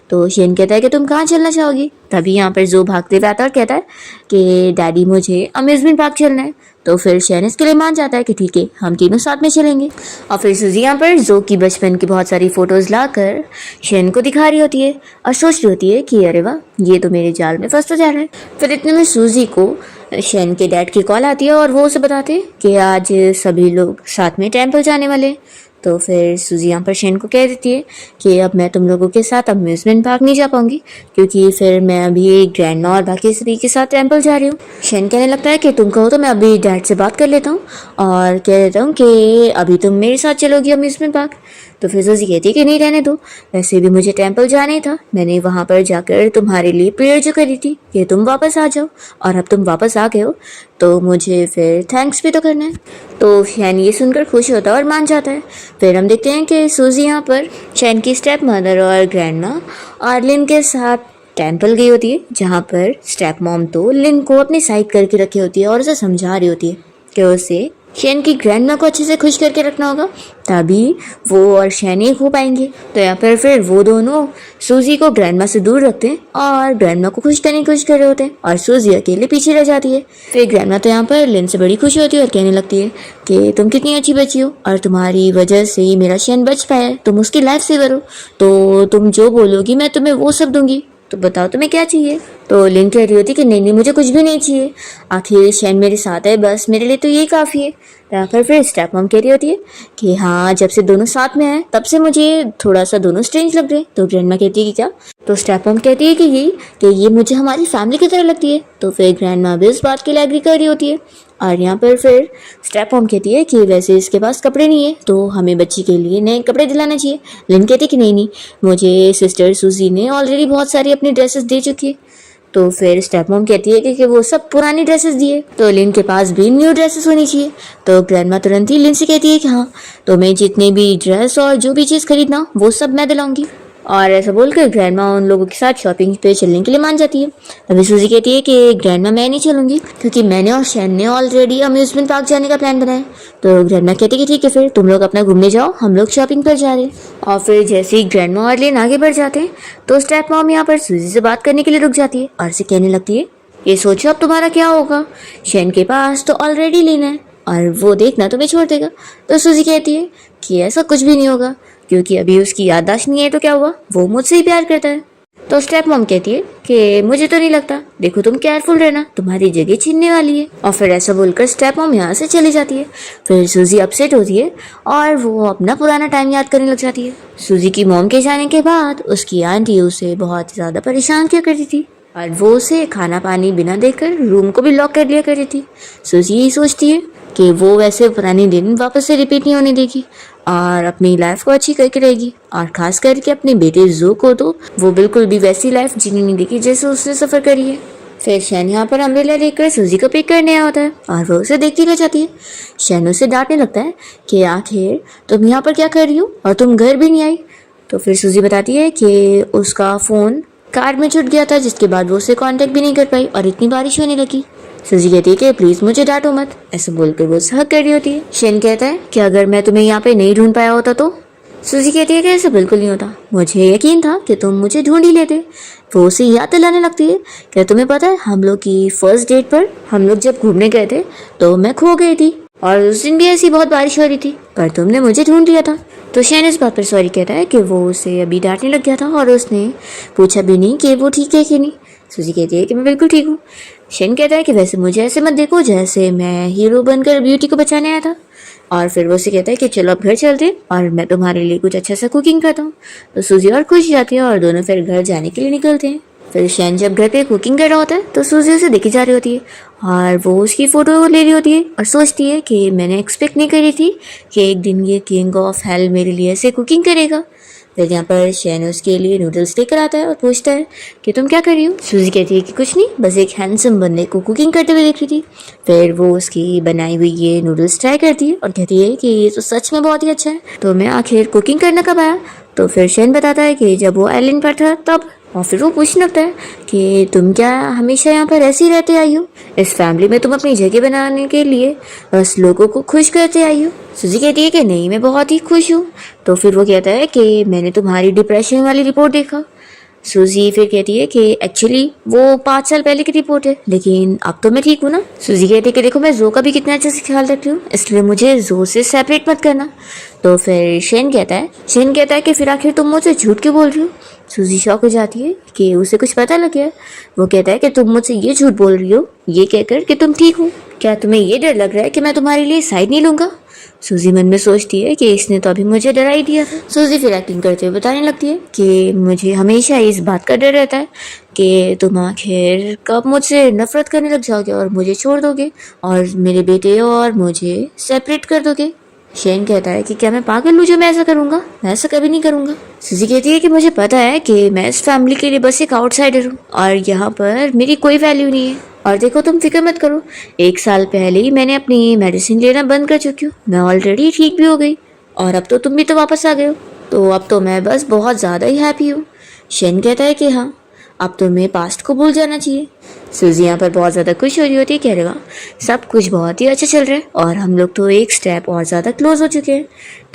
तो शेन कहता है कि तुम कहाँ चलना चाहोगी। तभी यहाँ पर जो भागते हुए आता है और कहता है कि डैडी मुझे अम्यूजमेंट पार्क चलना है। तो फिर शैन इसके लिए मान जाता है कि ठीक है हम तीनों साथ में चलेंगे। और फिर सूजी यहाँ पर जो की बचपन की बहुत सारी फोटोज लाकर शैन को दिखा रही होती है और सोच रही होती है कि अरे वाह ये तो मेरे जाल में फंसता जा रहा है। फिर इतने में सूजी को शैन के डैड की कॉल आती है और वो उसे बताते हैं कि आज सभी लोग साथ में टेम्पल जाने वाले हैं। तो फिर सूजी यहाँ पर शैन को कह देती है कि अब मैं तुम लोगों के साथ अम्यूजमेंट पार्क नहीं जा पाऊंगी क्योंकि फिर मैं अभी ग्रैंडमा और बाकी सभी के साथ टेम्पल जा रही हूँ। शैन कहने लगता है कि तुम कहो तो मैं अभी डैड से बात कर लेता हूँ और कह देता हूँ कि अभी तुम मेरे साथ चलोगी अम्यूजमेंट पार्क। तो फिर सूजी कहती है कि नहीं रहने दो, वैसे भी मुझे टेम्पल जाना ही था, मैंने वहाँ पर जाकर तुम्हारे लिए प्रेयर जो करी थी कि तुम वापस आ जाओ और अब तुम वापस आ गए हो तो मुझे फिर थैंक्स भी तो करना है। तो शैन ये सुनकर खुश होता है और मान जाता है। फिर हम देखते हैं कि सूजी यहाँ पर शैन की स्टेप मदर और ग्रैंडमा और लिन के साथ टेम्पल गई होती है, जहाँ पर स्टेप मॉम तो लिन को अपनी साइड करके रखी होती है और उसे समझा रही होती है कि उसे शैन की ग्रैंडमा को अच्छे से खुश करके रखना होगा, तभी वो और शैन एक हो पाएंगे। तो यहाँ पर फिर वो दोनों सूजी को ग्रैंडमा से दूर रखते हैं और ग्रैंडमा को खुश करने की कोशिश कर रहे होते हैं और सूजी अकेले पीछे रह जाती है। फिर ग्रैंडमा तो यहाँ पर लिन से बड़ी खुशी होती है और कहने लगती है कि तुम कितनी अच्छी बच्ची हो और तुम्हारी वजह से मेरा शैन बच पाया है, तुम उसकी लाइफ सेवर हो, तो तुम जो बोलोगी मैं तुम्हें वो सब दूंगी, तो बताओ तुम्हें क्या चाहिए। तो लिन कह रही होती कि नहीं मुझे कुछ भी नहीं चाहिए, आखिर शैन मेरे साथ है, बस मेरे लिए तो यही काफ़ी है। तो फिर स्टेप मॉम कह रही होती है कि हाँ जब से दोनों साथ में हैं तब से मुझे थोड़ा सा दोनों स्ट्रेंज लग रहे हैं। तो ग्रैंडमा कहती है कि क्या। तो स्टेप मॉम कहती है कि ये मुझे हमारी फैमिली की तरह लगती है। तो फिर ग्रैंडमा भी इस बात के लिए एग्री कर रही होती है। और यहाँ पर फिर स्टेप मॉम कहती है कि वैसे इसके पास कपड़े नहीं है तो हमें बच्ची के लिए नए कपड़े दिलाना चाहिए। लिन कहती है कि नहीं मुझे सिस्टर सूजी ने ऑलरेडी बहुत सारी अपनी ड्रेसेस दे चुकी है। तो फिर स्टेप मॉम कहती है कि वो सब पुरानी ड्रेसेस दिए, तो लिन के पास भी न्यू ड्रेसेस होनी चाहिए। तो ग्रैंडमा तुरंत ही लिन से कहती है कि हाँ तो मैं जितने भी ड्रेस और जो भी चीज़ खरीदना वो सब मैं दिलाऊंगी। और ऐसा बोलकर ग्रैंडमा उन लोगों के साथ शॉपिंग पे चलने के लिए मान जाती है। तभी सूजी कहती है कि ग्रैंडमा मैं नहीं चलूंगी क्योंकि मैंने और शैन ने ऑलरेडी अम्यूजमेंट पार्क जाने का प्लान बनाया। तो ग्रैंडमा कहती है कि ठीक है फिर तुम लोग अपना घूमने जाओ, हम लोग शॉपिंग पर जा रहे हैं। और फिर जैसे ही ग्रैंडमा और लिन आगे बढ़ जाते हैं तो स्टेप मॉम यहाँ पर सूजी से बात करने के लिए रुक जाती है और उसे कहने लगती है ये सोचो अब तुम्हारा क्या होगा, शैन के पास तो ऑलरेडी लिन है और वो देखना तुम्हें छोड़ देगा। तो सूजी कहती है कि ऐसा कुछ भी नहीं होगा क्योंकि अभी उसकी याददाश्त नहीं है तो क्या हुआ, वो मुझसे ही प्यार करता है। तो स्टेप मॉम कहती है कि मुझे तो नहीं लगता, देखो तुम केयरफुल रहना, तुम्हारी जगह छीनने वाली है। और फिर ऐसा बोलकर स्टेप मॉम यहाँ से चली जाती है। फिर सूजी अपसेट होती है और वो अपना पुराना टाइम याद करने लग जाती है। सूजी की मॉम के जाने के बाद उसकी आंटी उसे बहुत ज़्यादा परेशान किया करती थी और वो उसे खाना पानी बिना देकर रूम को भी लॉक कर लिया करती थी। सूजी यही सोचती है कि वो वैसे पुराने दिन वापस से रिपीट नहीं होने देगी और अपनी लाइफ को अच्छी करके रहेगी और खास करके अपने बेटे जो को तो वो बिल्कुल भी वैसी लाइफ जीने नहीं देगी जैसे उसने सफ़र करी है। फिर शैन यहाँ पर अम्ब्रेला लेकर सूजी को पिक करने आता है और वो उसे देखती रह जाती है। शैन उसे डांटने लगता है कि आखिर तुम यहाँ पर क्या कर रही हो और तुम घर भी नहीं आई। तो फिर सूजी बताती है कि उसका फ़ोन कार में छूट गया था जिसके बाद वो उसे कांटेक्ट भी नहीं कर पाई और इतनी बारिश होने लगी। सूजी कहती है कि प्लीज़ मुझे डांटो मत, ऐसे बोलकर वो हक कर रही होती है। शैन कहता है कि अगर मैं तुम्हें यहाँ पे नहीं ढूंढ पाया होता तो। सूजी कहती है कि ऐसा बिल्कुल नहीं होता, मुझे यकीन था कि तुम मुझे ढूंढ ही लेते। वो उसे याद दिलाने लगती है कि तुम्हें पता है हम लोग की फर्स्ट डेट पर हम लोग जब घूमने गए थे तो मैं खो गई थी और उस दिन भी ऐसी बहुत बारिश हो रही थी पर तुमने मुझे ढूंढ लिया था। तो शैन इस बात पर सॉरी कहता है कि वो उसे अभी डांटने लग गया था और उसने पूछा भी नहीं कि वो ठीक है कि नहीं। सूजी कहती है कि मैं बिल्कुल ठीक हूँ। शैन कहता है कि वैसे मुझे ऐसे मत देखो जैसे मैं हीरो बनकर ब्यूटी को बचाने आया था। और फिर वो उसे कहता है कि चलो अब घर चलते हैं और मैं तुम्हारे लिए कुछ अच्छा सा कुकिंग करता हूँ। तो सूजी और खुश जाती है और दोनों फिर घर जाने के लिए निकलते हैं। फिर शैन जब घर पे कुकिंग कर रहा होता है तो सूजी उसे देखी जा रही होती है और वो उसकी फ़ोटो ले रही होती है और सोचती है कि मैंने एक्सपेक्ट नहीं करी थी कि एक दिन ये किंग ऑफ हेल मेरे लिए ऐसे कुकिंग करेगा। फिर यहाँ पर शैन उसके लिए नूडल्स लेकर आता है और पूछता है कि तुम क्या कर रही हो। सूजी कहती है कि कुछ नहीं, बस एक हैंडसम बंदे को कुकिंग करते हुए देख रही थी। फिर वो उसकी बनाई हुई ये नूडल्स ट्राई करती है और कहती है कि ये तो सच में बहुत ही अच्छा है, तो मैं आखिर कुकिंग करना कब आया। तो फिर शैन बताता है कि जब वो आइलैंड पर था तब। और फिर वो पूछने लगता है कि तुम क्या हमेशा यहाँ पर ऐसे ही रहते आई हो, इस फैमिली में तुम अपनी जगह बनाने के लिए बस लोगों को खुश करते आई हो। सूजी कहती है कि नहीं, मैं बहुत ही खुश हूँ। तो फिर वो कहता है कि मैंने तुम्हारी डिप्रेशन वाली रिपोर्ट देखा। सूजी फिर कहती है कि एक्चुअली वो 5 साल पहले की रिपोर्ट है, लेकिन अब तो मैं ठीक हूँ ना। सूजी कहती है कि देखो मैं जो का भी कितना अच्छे से ख्याल रखती हूँ, इसलिए मुझे जो से सेपरेट मत करना। तो फिर शेन कहता है कि फिर आखिर तुम मुझसे झूठ क्यों बोल रही हो। सूजी शॉक हो जाती है कि उसे कुछ पता लग गया। वो कहता है कि तुम मुझसे ये झूठ बोल रही हो ये कहकर कि तुम ठीक हो, क्या तुम्हें ये डर लग रहा है कि मैं तुम्हारे लिए साइड नहीं लूंगा। सूजी मन में सोचती है कि इसने तो अभी मुझे डरा ही दिया था। सूजी फिर एक्टिंग करते हुए बताने लगती है कि मुझे हमेशा इस बात का डर रहता है कि तुम आखिर कब मुझसे नफरत करने लग जाओगे और मुझे छोड़ दोगे और मेरे बेटे और मुझे सेपरेट कर दोगे। शेन कहता है कि क्या मैं पागल हूँ जो मैं ऐसा करूँगा, मैं ऐसा कभी नहीं करूँगा। सूजी कहती है कि मुझे पता है कि मैं इस फैमिली के लिए बस एक आउटसाइडर हूँ और यहाँ पर मेरी कोई वैल्यू नहीं है। और देखो तुम फिक्र मत करो, 1 साल पहले ही मैंने अपनी मेडिसिन लेना बंद कर चुकी हूँ, मैं ऑलरेडी ठीक भी हो गई और अब तो तुम भी तो वापस आ गए हो, तो अब तो मैं बस बहुत ज़्यादा ही हैप्पी हूँ। शेन कहता है कि हाँ, अब तुम्हें पास्ट को भूल जाना चाहिए। सूजी यहाँ पर बहुत ज़्यादा खुश हो रही होती है, कह रहे वाह सब कुछ बहुत ही अच्छा चल रहा है और हम लोग तो एक स्टेप और ज़्यादा क्लोज हो चुके हैं।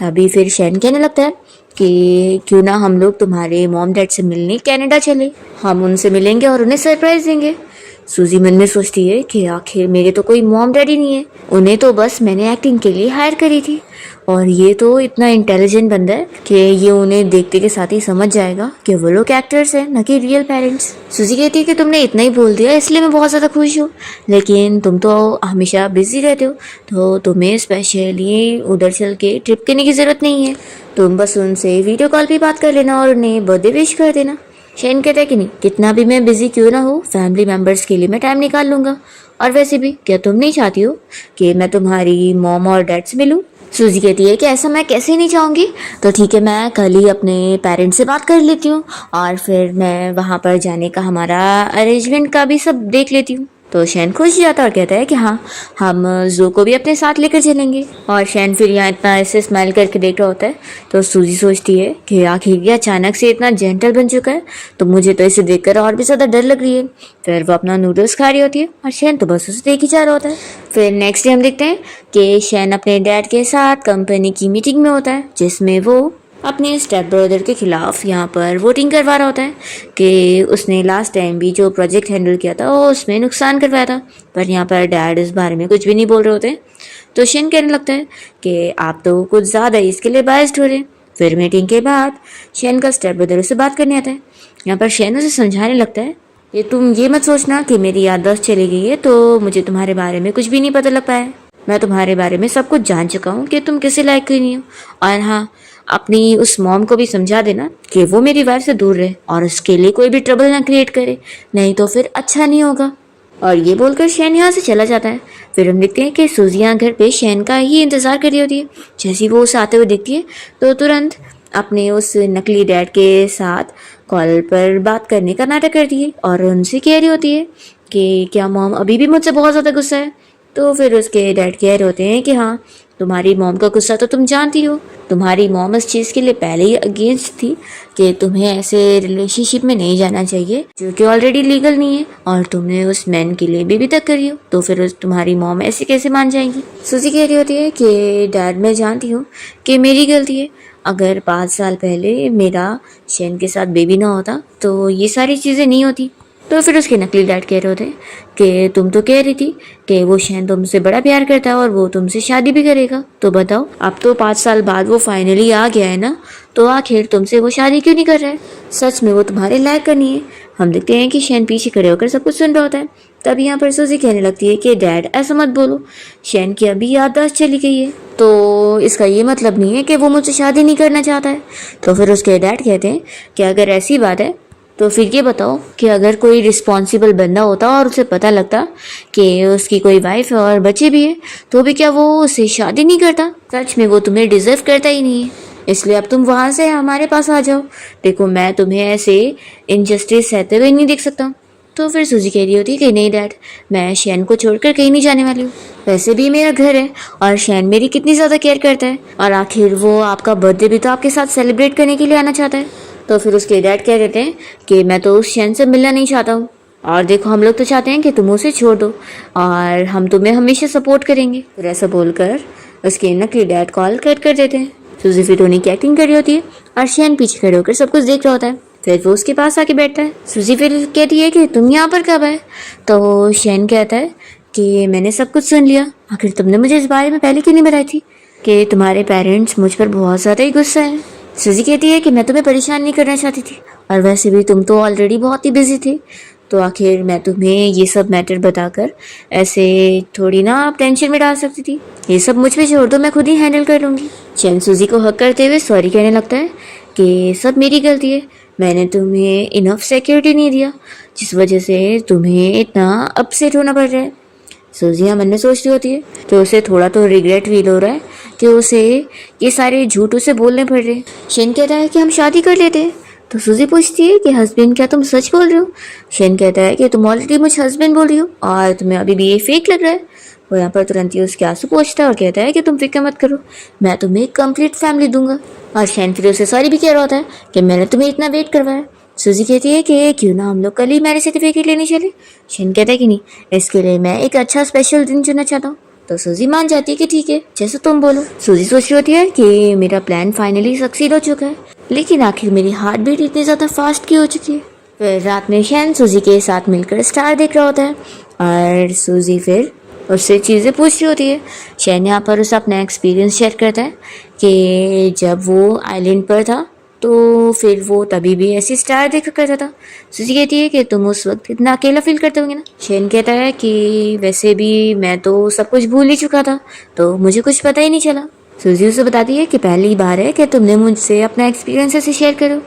तभी फिर शेन कहने लगता है कि क्यों ना हम लोग तुम्हारे मॉम डैड से मिलने कनाडा चले, हम उनसे मिलेंगे और उन्हें सरप्राइज देंगे। सूजी मन में सोचती है कि आखिर मेरे तो कोई मॉम डैडी नहीं है, उन्हें तो बस मैंने एक्टिंग के लिए हायर करी थी और ये तो इतना इंटेलिजेंट बंदा है कि ये उन्हें देखते के साथ ही समझ जाएगा कि वो लोग एक्टर्स हैं न कि रियल पेरेंट्स। सूजी कहती है कि तुमने इतना ही बोल दिया इसलिए मैं बहुत ज़्यादा खुश हूँ, लेकिन तुम तो हमेशा बिजी रहते हो तो तुम्हें स्पेशली उधर चल के ट्रिप करने की ज़रूरत नहीं है, तुम बस उनसे वीडियो कॉल पे बात कर लेना और उन्हें बर्थडे विश कर देना। शेन कहता है कि नहीं, कितना भी मैं बिजी क्यों ना हो फैमिली मेम्बर्स के लिए मैं टाइम निकाल लूँगा, और वैसे भी क्या तुम नहीं चाहती हो कि मैं तुम्हारी मॉम और डैड से मिलूँ। सूजी कहती है कि ऐसा मैं कैसे नहीं चाहूँगी, तो ठीक है मैं कल ही अपने पेरेंट्स से बात कर लेती हूँ और फिर मैं वहाँ पर जाने का हमारा अरेंजमेंट का भी सब देख लेती हूँ। तो शैन खुश जाता और कहता है कि हाँ हम जू को भी अपने साथ लेकर चलेंगे। और शैन फिर यहाँ इतना ऐसे स्माइल करके देख रहा होता है तो सूजी सोचती है कि आखिर ये अचानक से इतना जेंटल बन चुका है, तो मुझे तो इसे देखकर और भी ज़्यादा डर लग रही है। फिर वो अपना नूडल्स खा रही होती है और शैन तो बस उसे देख ही जा रहा होता है। फिर नेक्स्ट डे हम देखते हैं कि शैन अपने डैड के साथ कंपनी की मीटिंग में होता है जिसमें वो अपने स्टेप ब्रदर के खिलाफ यहाँ पर वोटिंग करवा रहा होता है कि उसने लास्ट टाइम भी जो प्रोजेक्ट हैंडल किया था वो उसमें नुकसान करवाया था, पर यहाँ पर डैड इस बारे में कुछ भी नहीं बोल रहे होते। तो शेन कहने लगता है कि आप तो कुछ ज़्यादा ही इसके लिए बायस्ड हो रहे हैं। फिर मीटिंग के बाद शेन का स्टेप ब्रदर उससे बात करने आता है। यहाँ पर शेन उसे समझाने लगता है कि तुम ये मत सोचना कि मेरी याददाश्त चली गई है तो मुझे तुम्हारे बारे में कुछ भी नहीं पता लग पाया, मैं तुम्हारे बारे में सब कुछ जान चुका हूँ कि तुम किसी लायक ही नहीं हो। और हाँ, अपनी उस मॉम को भी समझा देना कि वो मेरी वाइफ से दूर रहे और उसके लिए कोई भी ट्रबल ना क्रिएट करे, नहीं तो फिर अच्छा नहीं होगा। और ये बोलकर शैन यहाँ से चला जाता है। फिर हम देखते हैं कि सूजी यहाँ घर पे शैन का ही इंतज़ार कर रही होती है। जैसे ही वो उसे आते हुए देखती है तो तुरंत अपने उस नकली डैड के साथ कॉल पर बात करने का नाटक करती है और उनसे कह रही होती है कि क्या मॉम अभी भी मुझसे बहुत ज़्यादा गुस्सा है। तो फिर उसके डैड कह रहे होते हैं कि हाँ तुम्हारी मॉम का गुस्सा तो तुम जानती हो, तुम्हारी मॉम इस चीज़ के लिए पहले ही अगेंस्ट थी कि तुम्हें ऐसे रिलेशनशिप में नहीं जाना चाहिए जो कि ऑलरेडी लीगल नहीं है और तुमने उस मैन के लिए बेबी तक करी हो, तो फिर तुम्हारी मॉम ऐसे कैसे मान जाएंगी। सूजी कह रही होती है कि डैड मैं जानती हूँ कि मेरी गलती है, अगर 5 साल पहले मेरा शैन के साथ बेबी ना होता तो ये सारी चीज़ें नहीं होती। तो फिर उसके नकली डैड कह रहे होते हैं कि तुम तो कह रही थी कि वो शैन तुमसे बड़ा प्यार करता है और वो तुमसे शादी भी करेगा, तो बताओ अब तो 5 साल बाद वो फाइनली आ गया है ना, तो आखिर तुमसे वो शादी क्यों नहीं कर रहा है? सच में वो तुम्हारे लायक करनी है। हम देखते हैं कि शैन पीछे खड़े होकर सब कुछ सुन रहा होता है। तब यहाँ पर सूजी कहने लगती है कि डैड ऐसा मत बोलो, शैन की अभी याददाश्त चली गई है, तो इसका ये मतलब नहीं है कि वो मुझसे शादी नहीं करना चाहता है। तो फिर उसके डैड कहते हैं कि अगर ऐसी बात है तो फिर ये बताओ कि अगर कोई रिस्पॉन्सिबल बंदा होता और उसे पता लगता कि उसकी कोई वाइफ है और बच्चे भी है, तो भी क्या वो उससे शादी नहीं करता? सच में वो तुम्हें डिजर्व करता ही नहीं है, इसलिए अब तुम वहाँ से हमारे पास आ जाओ। देखो मैं तुम्हें ऐसे इनजस्टिस सहते हुए नहीं देख सकता। तो फिर सूजी कह रही होती है कि नहीं डैड, मैं शैन को छोड़कर कहीं नहीं जाने वाली हूँ। वैसे भी मेरा घर है और शैन मेरी कितनी ज़्यादा केयर करता है, और आखिर वो आपका बर्थडे भी तो आपके साथ सेलिब्रेट करने के लिए आना चाहता है। तो फिर उसके डैड कह देते हैं कि मैं तो उस शैन से मिलना नहीं चाहता हूँ, और देखो हम लोग तो चाहते हैं कि तुम उसे छोड़ दो और हम तुम्हें हमेशा सपोर्ट करेंगे। फिर ऐसा बोलकर उसके नकली डैड कॉल कट कर देते हैं। सूजी फिर टोनी की एक्टिंग कर रही होती है और शैन पीछे खड़े होकर सब कुछ देख रहा होता है। फिर वो उसके पास आके बैठता है। सूजी फिर कहती है कि तुम यहाँ पर कब आए? तो शैन कहता है कि मैंने सब कुछ सुन लिया, आखिर तुमने मुझे इस बारे में पहले क्यों नहीं बताई थी कि तुम्हारे पेरेंट्स मुझ पर बहुत ज़्यादा ही गुस्सा है। सूजी कहती है कि मैं तुम्हें परेशान नहीं करना चाहती थी, और वैसे भी तुम तो ऑलरेडी बहुत ही बिजी थे, तो आखिर मैं तुम्हें ये सब मैटर बताकर ऐसे थोड़ी ना आप टेंशन में डाल सकती थी। ये सब मुझ पे छोड़ दो, मैं खुद ही हैंडल कर लूँगी। शैन सूजी को हक करते हुए सॉरी कहने लगता है कि सब मेरी गलती है, मैंने तुम्हें इनफ सिक्योरिटी नहीं दिया, जिस वजह से तुम्हें इतना अपसेट होना पड़ रहा है। सूजी मन में सोच रही होती है तो उसे थोड़ा तो रिग्रेट फील हो रहा है कि उसे ये सारे झूठ उसे बोलने पड़ रहे हैं। शैन कहता है कि हम शादी कर लेते हैं। तो सूजी पूछती है कि हस्बैंड क्या तुम सच बोल रहे हो? शैन कहता है कि तुम ऑलरेडी मुझे हस्बैंड बोल रही हो और तुम्हें अभी भी ये फेक लग रहा है। वो यहाँ पर तुरंत ही उसके आंसू पोंछता है और कहता है कि तुम फिक्र मत करो, मैं तुम्हें एक कंप्लीट फैमिली दूंगा। और शैन फिर उसे सॉरी भी कह रहा होता है कि मैंने तुम्हें इतना वेट करवाया। सूजी कहती है कि क्यों ना हम लोग कल ही मैरिज सर्टिफिकेट लेने चले। शैन कहता है कि नहीं, इसके लिए मैं एक अच्छा स्पेशल दिन चुनना चाहता हूँ। तो सूजी मान जाती है कि ठीक है जैसे तुम बोलो। सूजी सोच रही होती है कि मेरा प्लान फाइनली सक्सीड हो चुका है, लेकिन आखिर मेरी हार्ट बीट इतनी ज़्यादा फास्ट की हो चुकी है। फिर रात में शैन सूजी के साथ मिलकर स्टार देख रहा होता है और सूजी फिर उससे चीज़ें पूछ रही होती है। शैन यहाँ पर उसे अपना एक्सपीरियंस शेयर करता है कि जब वो आइलैंड पर था तो फिर वो तभी भी ऐसी स्टार देखा करता था। सूजी कहती है कि तुम उस वक्त इतना अकेला फील करते होंगे ना। शैन कहता है कि वैसे भी मैं तो सब कुछ भूल ही चुका था, तो मुझे कुछ पता ही नहीं चला। सूजी उसे बताती है कि पहली बार है कि तुमने मुझसे अपना एक्सपीरियंस ऐसे शेयर करो।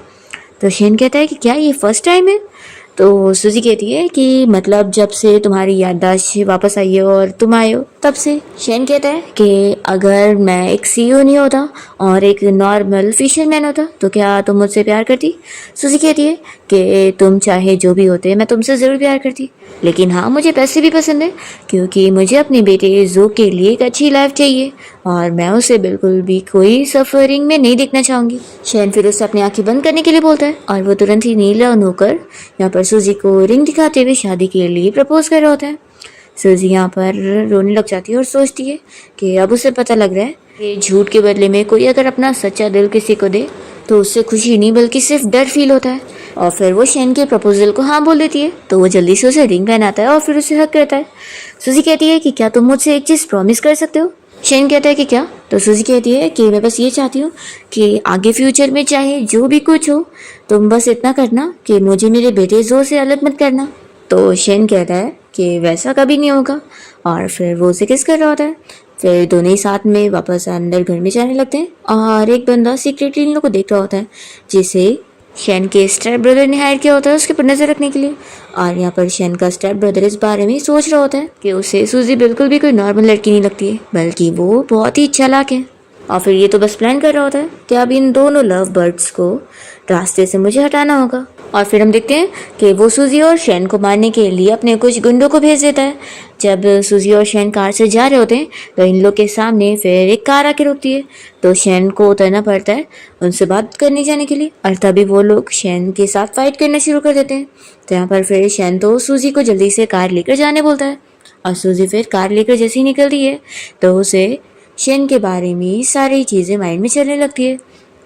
तो शैन कहता है कि क्या ये फर्स्ट टाइम है? तो सूजी कहती है कि मतलब जब से तुम्हारी याददाश्त वापस आई है और तुम आए हो तब से। शैन कहता है कि अगर मैं एक सीईओ नहीं होता और एक नॉर्मल फिशरमैन होता तो क्या तुम मुझसे प्यार करती? सूजी कहती है कि तुम चाहे जो भी होते मैं तुमसे ज़रूर प्यार करती, लेकिन हाँ मुझे पैसे भी पसंद है क्योंकि मुझे अपने बेटे जो के लिए एक अच्छी लाइफ चाहिए और मैं उसे बिल्कुल भी कोई सफरिंग में नहीं देखना चाहूँगी। शैन फिर उससे अपनी आंखें बंद करने के लिए बोलता है और वो तुरंत ही नीला होकर यहाँ पर सूजी को रिंग दिखाते हुए शादी के लिए प्रपोज कर रहा होता है। सूजी यहाँ पर रोने लग जाती है और सोचती है कि अब उसे पता लग रहा है कि झूठ के बदले में कोई अगर अपना सच्चा दिल किसी को दे तो उससे खुशी नहीं बल्कि सिर्फ डर फील होता है। और फिर वो शैन के प्रपोजल को हाँ बोल देती है, तो वो जल्दी से उसे रिंग पहनाता है और फिर उसे हक करता है। सूजी कहती है कि क्या तुम मुझसे एक चीज़ प्रॉमिस कर सकते हो? शैन कहता है कि क्या? तो सूजी कहती है कि मैं बस ये चाहती हूँ कि आगे फ्यूचर में चाहे जो भी कुछ हो तुम बस इतना करना कि मुझे मेरे बेटे जो से अलग मत करना। तो शैन कहता है कि वैसा कभी नहीं होगा और फिर वो उसे किस कर रहा होता है। फिर दोनों ही साथ में वापस अंदर घर में जाने लगते हैं और एक बंदा सीक्रेटली इन लोगों को देख रहा होता है जिसे शैन के स्टेप ब्रदर ने हायर किया होता है उसके ऊपर नजर रखने के लिए। और यहाँ पर शैन का स्टेप ब्रदर इस बारे में सोच रहा होता है कि उसे सूजी बिल्कुल भी कोई नॉर्मल लड़की नहीं लगती है, बल्कि वो बहुत ही चालाक है। और फिर ये तो बस प्लान कर रहा होता है कि अब इन दोनों लव बर्ड्स को रास्ते से मुझे हटाना होगा। और फिर हम देखते हैं कि वो सूजी और शैन को मारने के लिए अपने कुछ गुंडों को भेज देता है। जब सूजी और शैन कार से जा रहे होते हैं तो इन लोग के सामने फिर एक कार आके रुकती है, तो शैन को उतरना पड़ता है उनसे बात करने जाने के लिए, और तभी वो लोग शैन के साथ फाइट करना शुरू कर देते हैं। तो यहाँ पर फिर शैन तो सूजी को जल्दी से कार लेकर जाने बोलता है और सूजी फिर कार लेकर जैसे ही निकलती है तो उसे शैन के बारे में सारी चीज़ें माइंड में चलने लगती है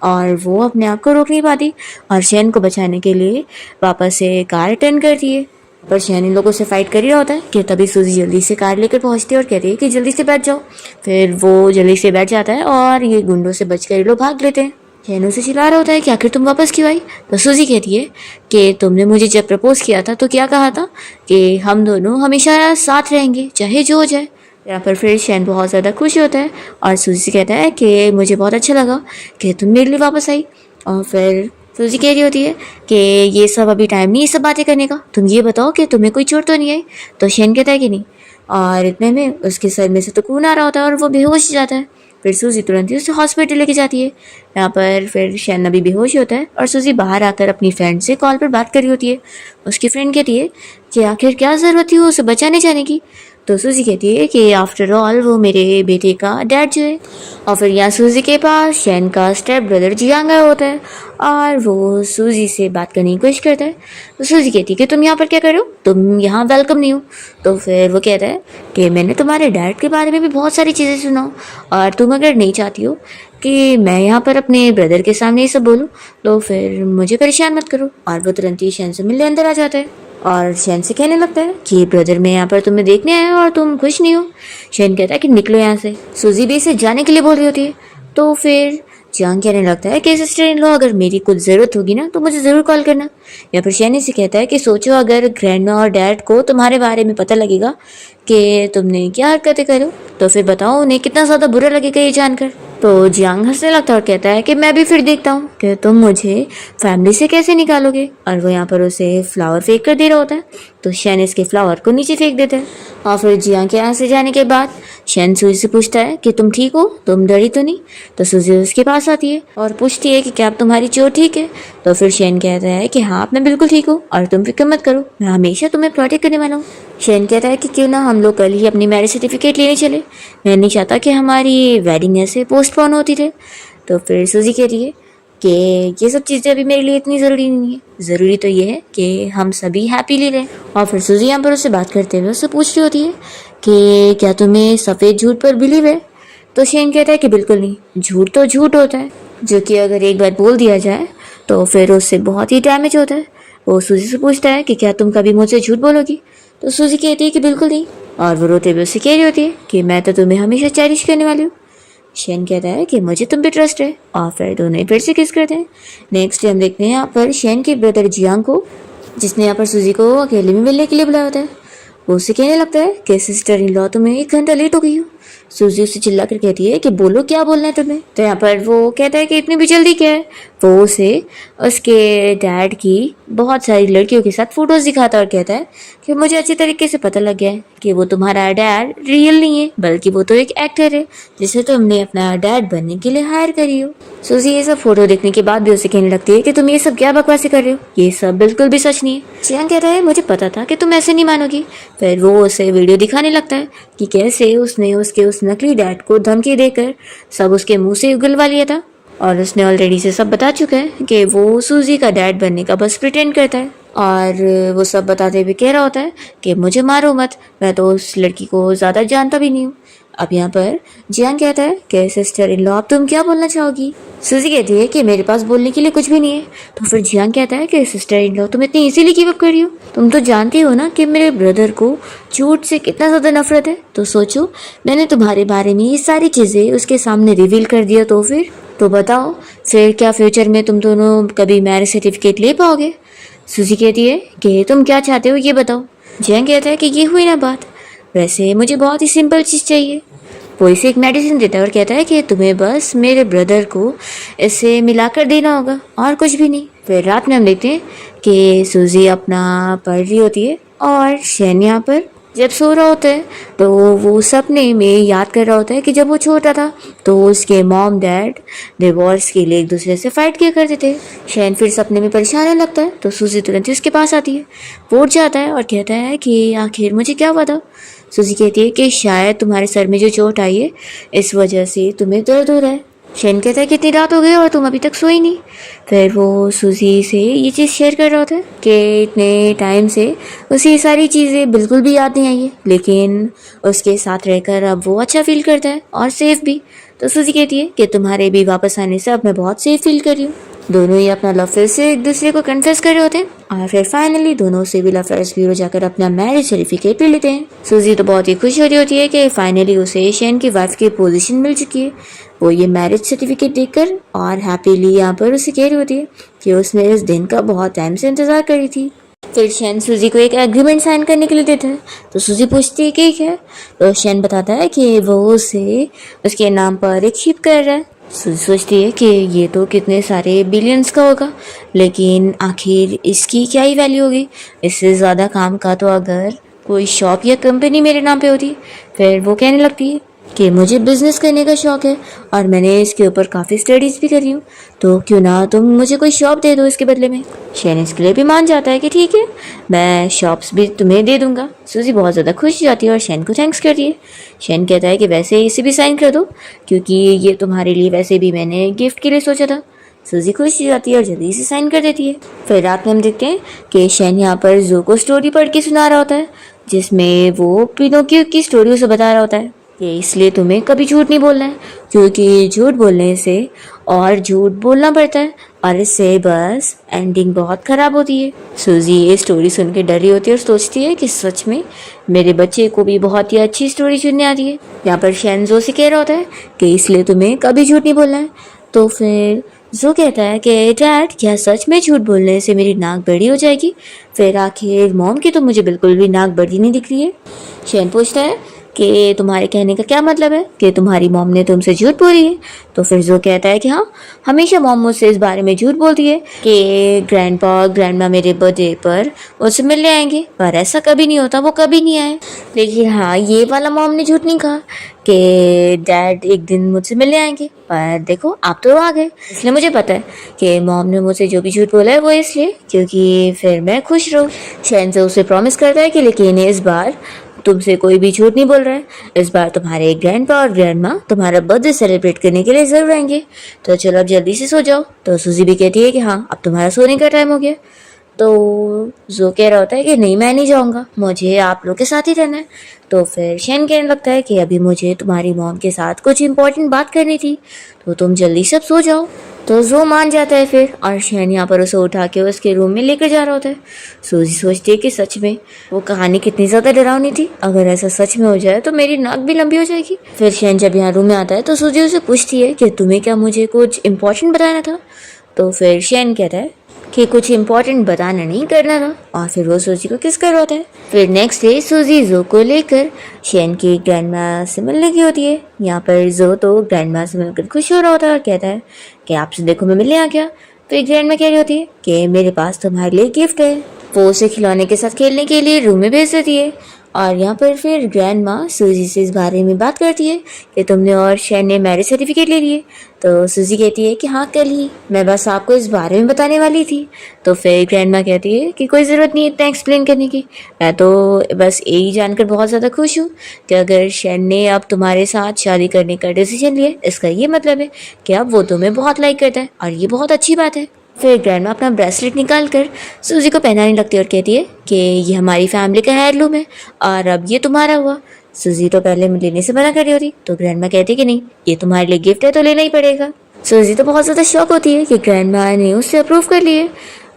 और वो अपने आप को रोक नहीं पाती और शैन को बचाने के लिए वापस से कार टर्न करती है। पर शैन इन लोगों से फाइट कर ही रहा होता है कि तभी सूजी जल्दी से कार लेकर पहुंचती है और कहती है कि जल्दी से बैठ जाओ। फिर वो जल्दी से बैठ जाता है और ये गुंडों से बचकर ये लोग भाग लेते हैं। शैन उसे चिल्ला रहा होता है कि आखिर तुम वापस क्यों आई। तो सूजी कहती है कि तुमने मुझे जब प्रपोज किया था तो क्या कहा था कि हम दोनों हमेशा साथ रहेंगे चाहे जो हो जाए। यहाँ पर फिर शैन बहुत ज़्यादा खुश होता है और सूजी से कहता है कि मुझे बहुत अच्छा लगा कि तुम मेरे लिए वापस आई। और फिर सूजी कह रही होती है कि ये सब अभी टाइम नहीं ये सब बातें करने का, तुम ये बताओ कि तुम्हें कोई चोट तो नहीं आई। तो शैन कहता है कि नहीं, और इतने में उसके सर में से तो खून आ रहा होता है और वो बेहोश हो जाता है। फिर सूजी तुरंत ही उसे हॉस्पिटल लेके जाती है। यहाँ पर फिर शैन अभी बेहोश होता है और सूजी बाहर आकर अपनी फ्रेंड से कॉल पर बात कर रही होती है। उसकी फ्रेंड कहती है कि आखिर क्या ज़रूरत थी उसे बचाने जाने की। तो सूजी कहती है कि आफ्टर ऑल वो मेरे बेटे का डैड जो है। और फिर यहाँ सूजी के पास शैन का स्टेप ब्रदर जियांग आया होता है और वो सूजी से बात करने की कोशिश करता है। तो सूजी कहती है कि तुम यहाँ पर क्या कर रहे हो, तुम यहाँ वेलकम नहीं हो। तो फिर वो कहता है कि मैंने तुम्हारे डैड के बारे में भी बहुत सारी चीज़ें सुना और तुम अगर नहीं चाहती हो कि मैं यहाँ पर अपने ब्रदर के सामने ये सब बोलूँ तो फिर मुझे परेशान मत करो। और वो तुरंत ही शैन से मिलने अंदर आ जाता है और शैन से कहने लगता है कि ब्रदर मैं यहाँ पर तुम्हें देखने आया और तुम खुश नहीं हो। शैन कहता है कि निकलो यहाँ से। सूजी भी इसे जाने के लिए बोल रही होती है। तो फिर जियांग कहने लगता है कि सिस्टर इन लॉ अगर मेरी कुछ ज़रूरत होगी ना तो मुझे ज़रूर कॉल करना। या फिर शैन से कहता है कि सोचो अगर ग्रैंडमा और डैड को तुम्हारे बारे में पता लगेगा कि तुमने क्या हरकतें करो तो फिर बताओ उन्हें कितना ज़्यादा बुरा लगेगा ये जानकर। तो जियांग हंसने लगता है और कहता है कि मैं भी फिर देखता हूँ कि तुम मुझे फैमिली से कैसे निकालोगे। और वो यहाँ पर उसे फ्लावर फेंक कर दे रहा होता है। तो शैन इसके फ्लावर को नीचे फेंक देता है। और फिर जियांग के यहाँ से जाने के बाद शैन सूजी से पूछता है कि तुम ठीक हो, तुम डरी तो नहीं। तो सूजी उसके पास आती है और पूछती है कि क्या अब तुम्हारी चोट ठीक है। तो फिर शैन कहता है कि हाँ मैं बिल्कुल ठीक हूँ और तुम फिक्र मत करो, मैं हमेशा तुम्हें प्रोटेक्ट करने वाला हूँ। शैन कहता है कि क्यों ना हम लोग कल ही अपनी मैरिज सर्टिफिकेट लेने चले, मैं नहीं चाहता कि हमारी वेडिंग ऐसे पोस्टपोन होती रहे। तो फिर सूजी कह रही है कि ये सब चीज़ें अभी मेरे लिए इतनी ज़रूरी नहीं है, ज़रूरी तो ये है कि हम सभी हैप्पीली रहें। और फिर सूजी यहाँ पर उससे बात करते हुए उससे पूछ रही होती है कि क्या तुम्हें सफ़ेद झूठ पर बिलीव है। तो शैन कहता है कि बिल्कुल नहीं, झूठ तो झूठ होता है जो कि अगर एक बार बोल दिया जाए तो फिर उससे बहुत ही डैमेज होता है। वो सूजी से पूछता है कि क्या तुम कभी मुझसे झूठ बोलोगी। तो सूजी कहती है कि बिल्कुल नहीं। और वो रोते हुए उससे कह रही होती है कि मैं तो तुम्हें हमेशा चेरिश करने वाली हूँ। शैन कहता है कि मुझे तुम पे ट्रस्ट है और फिर दोनों फिर से किस करते हैं। नेक्स्ट हम देखते हैं यहाँ पर शैन के ब्रदर जियांग को, जिसने यहाँ पर सूजी को अकेले में मिलने के लिए बुलाया होता है। वो उससे कहने लगता है कि सिस्टर इन लॉ तुम्हें 1 घंटा लेट हो गई हो। सूजी उससे चिल्ला कर कहती है कि बोलो क्या बोलना है तुम्हें। तो यहाँ पर वो कहता है कि इतनी भी जल्दी क्या है। वो उसे उसके डैड की बहुत सारी लड़कियों के साथ फोटोज दिखाता है और कहता है कि मुझे अच्छी तरीके से पता लग गया है कि वो तुम्हारा डैड रियल नहीं है बल्कि वो तो एक एक्टर है जिसे तुमने अपना डैड बनने के लिए हायर करी हो। सूजी ये सब फोटो देखने के बाद भी उसे कहने लगती है कि तुम ये सब क्या बकवासी कर रहे हो, ये सब बिल्कुल भी सच नहीं है। जियांग कहता है मुझे पता था कि तुम ऐसे नहीं मानोगी। फिर वो उसे वीडियो दिखाने लगता है कि कैसे उसने उसके उस नकली डैड को धमकी देकर सब उसके मुंह से उगलवा लिया था और उसने ऑलरेडी से सब बता चुका है कि वो सूजी का डैड बनने का बस प्रिटेंड करता है। और वो सब बताते हुए कह रहा होता है कि मुझे मारो मत, मैं तो उस लड़की को ज़्यादा जानता भी नहीं हूँ। अब यहाँ पर जियांग कहता है कि सिस्टर इन लॉ अब तुम क्या बोलना चाहोगी। सूजी कहती है कि मेरे पास बोलने के लिए कुछ भी नहीं है। तो फिर जियांग कहता है कि सिस्टर इन लॉ तुम इतनी इजीली गिव अप कर रही हो, तुम तो जानती हो ना कि मेरे ब्रदर को झूठ से कितना ज़्यादा नफरत है। तो सोचो मैंने तुम्हारे बारे में ये सारी चीज़ें उसके सामने रिवील कर दिया तो फिर तो बताओ फिर क्या फ्यूचर में तुम दोनों कभी मैरिज सर्टिफिकेट ले पाओगे। सूजी कहती है कि तुम क्या चाहते हो ये बताओ। जियांग कहता है कि ये हुई ना बात, वैसे मुझे बहुत ही सिंपल चीज़ चाहिए। वो इसे एक मेडिसिन देता है और कहता है कि तुम्हें बस मेरे ब्रदर को इससे मिलाकर देना होगा और कुछ भी नहीं। फिर रात में हम देखते हैं कि सूजी अपना पढ़ रही होती है और शैन यहाँ पर जब सो रहा होता है तो वो सपने में याद कर रहा होता है कि जब वो छोटा था तो उसके मॉम डैड डिवोर्स के लिए एक दूसरे से फाइट किया करते थे। शैन फिर सपने में परेशान होने लगता है तो सूजी तुरंत ही उसके पास आती है। वो उठ जाता है और कहता है कि आखिर मुझे क्या हुआ था। सूजी कहती है कि शायद तुम्हारे सर में जो चोट आई है इस वजह से तुम्हें दर्द हो रहा है। शैन कहता है कि इतनी रात हो गई और तुम अभी तक सोई नहीं। फिर वो सूजी से ये चीज़ शेयर कर रहा होता है कि इतने टाइम से उसे ये सारी चीज़ें बिल्कुल भी याद नहीं आई है, लेकिन उसके साथ रहकर अब वो अच्छा फील करता है और सेफ भी। तो सूजी कहती है कि तुम्हारे भी वापस आने से अब मैं बहुत सेफ फील कर रही हूँ। दोनों ही अपना लव फेयर से एक दूसरे को कन्फेस कर रहे होते हैं और फिर फाइनली दोनों सिविल अफेयर्स ब्यूरो जाकर अपना मैरिज सर्टिफिकेट ले लेते हैं। सूजी तो बहुत ही खुश हो रही होती है कि फाइनली उसे शेन की वाइफ की पोजीशन मिल चुकी है। वो ये मैरिज सर्टिफिकेट देखकर और हैप्पीली यहाँ पर उसे कह रही होती है कि उसने इस दिन का बहुत टाइम से इंतजार करी थी। फिर शेन सूजी को एक एग्रीमेंट साइन करने के लिए देता है तो सूजी पूछती है कि क्या, तो शेन बताता है कि वो उसे उसके नाम पर एक शिप कर रहा है। सूजी सोचती है कि ये तो कितने सारे बिलियंस का होगा, लेकिन आखिर इसकी क्या ही वैल्यू होगी। इससे ज़्यादा काम का तो अगर कोई शॉप या कंपनी मेरे नाम पे होती। फिर वो कहने लगती है कि मुझे बिजनेस करने का शौक है और मैंने इसके ऊपर काफ़ी स्टडीज़ भी करी हूँ, तो क्यों ना तुम मुझे कोई शॉप दे दो इसके बदले में। शेन इसके लिए भी मान जाता है कि ठीक है, मैं शॉप्स भी तुम्हें दे दूंगा। सूजी बहुत ज़्यादा खुश हो जाती है और शेन को थैंक्स करती है। शेन कहता है कि वैसे इसे भी साइन कर दो क्योंकि ये तुम्हारे लिए वैसे भी मैंने गिफ्ट के लिए सोचा था। सूजी खुश हो जाती है और जल्दी से साइन कर देती है। फिर रात में हम देखते हैं कि शेन यहाँ पर जो को स्टोरी पढ़ के सुना रहा होता है, जिसमें वो पिनोकियो की स्टोरी उसे बता रहा होता है कि इसलिए तुम्हें कभी झूठ नहीं बोलना है क्योंकि झूठ बोलने से और झूठ बोलना पड़ता है और इससे बस एंडिंग बहुत ख़राब होती है। सूजी ये स्टोरी सुन के डरी होती है और सोचती है कि सच में मेरे बच्चे को भी बहुत ही अच्छी स्टोरी सुनने आती है। यहाँ पर शेन जो से कह रहा होता है कि इसलिए तुम्हें कभी झूठ नहीं बोलना है, तो फिर जो कहता है कि डैड क्या सच में झूठ बोलने से मेरी नाक बड़ी हो जाएगी। फिर आखिर मॉम की तो मुझे बिल्कुल भी नाक बड़ी नहीं दिख रही है। शेन पूछता है कि तुम्हारे कहने का क्या मतलब है कि तुम्हारी मॉम ने तुमसे झूठ बोली है। तो फिर जो कहता है कि हाँ, हमेशा मॉम मुझसे इस बारे में झूठ बोलती है कि ग्रैंडपा और ग्रैंडमा मेरे बर्थडे पर मुझसे मिलने आएंगे, पर ऐसा कभी नहीं होता, वो कभी नहीं आए। लेकिन हाँ, ये वाला मॉम ने झूठ नहीं कहा कि डैड एक दिन मुझसे मिलने आएंगे, पर देखो आप तो आ गए। इसलिए मुझे पता है कि मॉम ने मुझसे जो भी झूठ बोला है वो इसलिए क्योंकि फिर मैं खुश रहूँ। शेन से उसे प्रॉमिस करता है कि लेकिन इस बार तुमसे कोई भी झूठ नहीं बोल रहा है, इस बार तुम्हारे ग्रैंडपा और ग्रैंडमा तुम्हारा बर्थडे सेलिब्रेट करने के लिए जरूर आएंगे, तो चलो अब जल्दी से सो जाओ। तो सूजी भी कहती है कि हाँ, अब तुम्हारा सोने का टाइम हो गया। तो जो कह रहा होता है कि नहीं, मैं नहीं जाऊँगा, मुझे आप लोग के साथ ही रहना है। तो फिर शेन कहने लगता है कि अभी मुझे तुम्हारी मॉम के साथ कुछ इंपॉर्टेंट बात करनी थी, तो तुम जल्दी सब सो जाओ। तो जो मान जाता है फिर, और शेन यहाँ पर उसे उठा के उसके रूम में लेकर जा रहा होता है। सूजी सोचती है कि सच में वो कहानी कितनी ज़्यादा डरावनी थी, अगर ऐसा सच में हो जाए तो मेरी नाक भी लंबी हो जाएगी। फिर शेन जब यहाँ रूम में आता है तो सूजी उसे पूछती है कि तुम्हें क्या मुझे कुछ इंपॉर्टेंट बताना था। तो फिर शेन कहता है कि कुछ इंपॉर्टेंट बताना नहीं, करना था, और फिर वो सूजी को किस कर होता है। फिर नेक्स्ट डे सूजी जो को लेकर शेन की ग्रैंडमा से मिलने की होती है। यहाँ पर जो तो ग्रैंडमा से मिलकर खुश हो रहा होता है और कहता है कि आपसे देखो मैं मिलने आ गया। फिर ग्रैंडमा कह रही होती है कि मेरे पास तुम्हारे लिए गिफ्ट है। वो उसे खिलौने के साथ खेलने के लिए रूम में भेज देती है। और यहाँ पर फिर ग्रैंडमा सूजी से इस बारे में बात करती है कि तुमने और शेन ने मैरिज सर्टिफिकेट ले लिए। तो सूजी कहती है कि हाँ, कल ही, मैं बस आपको इस बारे में बताने वाली थी। तो फिर ग्रैंडमा कहती है कि कोई ज़रूरत नहीं इतना एक्सप्लेन करने की, मैं तो बस यही जानकर बहुत ज़्यादा खुश हूँ कि अगर शेन ने अब तुम्हारे साथ शादी करने का डिसीजन लिया, इसका ये मतलब है कि अब वो तुम्हें बहुत लाइक करता है और ये बहुत अच्छी बात है। फिर ग्रैंडमा अपना ब्रेसलेट निकाल कर सूजी को पहनाने लगती है और कहती है कि ये हमारी फैमिली का हेयरलूम है और अब ये तुम्हारा हुआ। सूजी तो पहले लेने से मना कर रही होती, तो ग्रैंडमा कहती है कि नहीं, ये तुम्हारे लिए गिफ्ट है तो लेना ही पड़ेगा। सूजी तो बहुत ज़्यादा शॉक होती है कि ग्रैंडमा ने उससे अप्रूव कर लिए।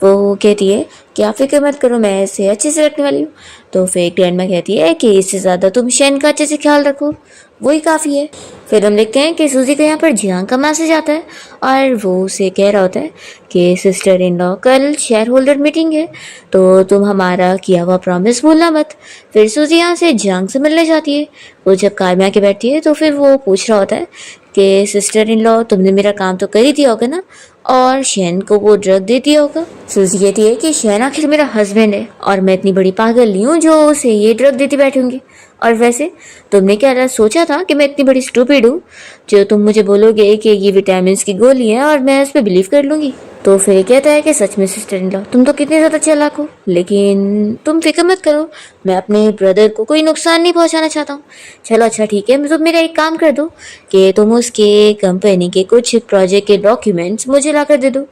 वो कहती है कि आप फिक्र मत करो, मैं इसे अच्छे से रखने वाली हूँ। तो फिर ग्रैंडमा कहती है कि इससे ज़्यादा तुम शेन का अच्छे से ख्याल रखो, वही काफ़ी है। फिर हम देखते हैं कि सूजी को यहाँ पर जियांग का मैसेज आता है और वो उसे कह रहा होता है कि सिस्टर इन लॉ, कल शेयर होल्डर मीटिंग है, तो तुम हमारा किया हुआ प्रॉमिस भूलना मत। फिर सूजी यहाँ से जियांग से मिलने जाती है। वो जब कार में आके बैठती है तो फिर वो पूछ रहा होता है कि सिस्टर इन लॉ, तुमने मेरा काम तो कर ही दिया होगा ना, और शेन को वो ड्रग दे दिया होगा। सूजी कहती है कि शेन आखिर मेरा हस्बैंड है और मैं इतनी बड़ी पागल नहीं हूँ जो उसे ये ड्रग देती बैठूंगी। और वैसे तुमने क्या सोचा था कि मैं इतनी बड़ी स्टूपिड हूँ जो तुम मुझे बोलोगे कि ये विटामिन की गोली है और मैं उस पर बिलीव कर लूँगी। तो फिर कहता है कि सच में सिस्टर इन लॉ, तुम तो कितने ज़्यादा चालाक हो, लेकिन तुम फिक्र मत करो, मैं अपने ब्रदर को कोई नुकसान नहीं पहुंचाना चाहता हूँ। चलो अच्छा ठीक है, तुम मेरा एक काम कर दो कि तुम उसके कंपनी के कुछ प्रोजेक्ट के डॉक्यूमेंट्स मुझे ला कर दे दो।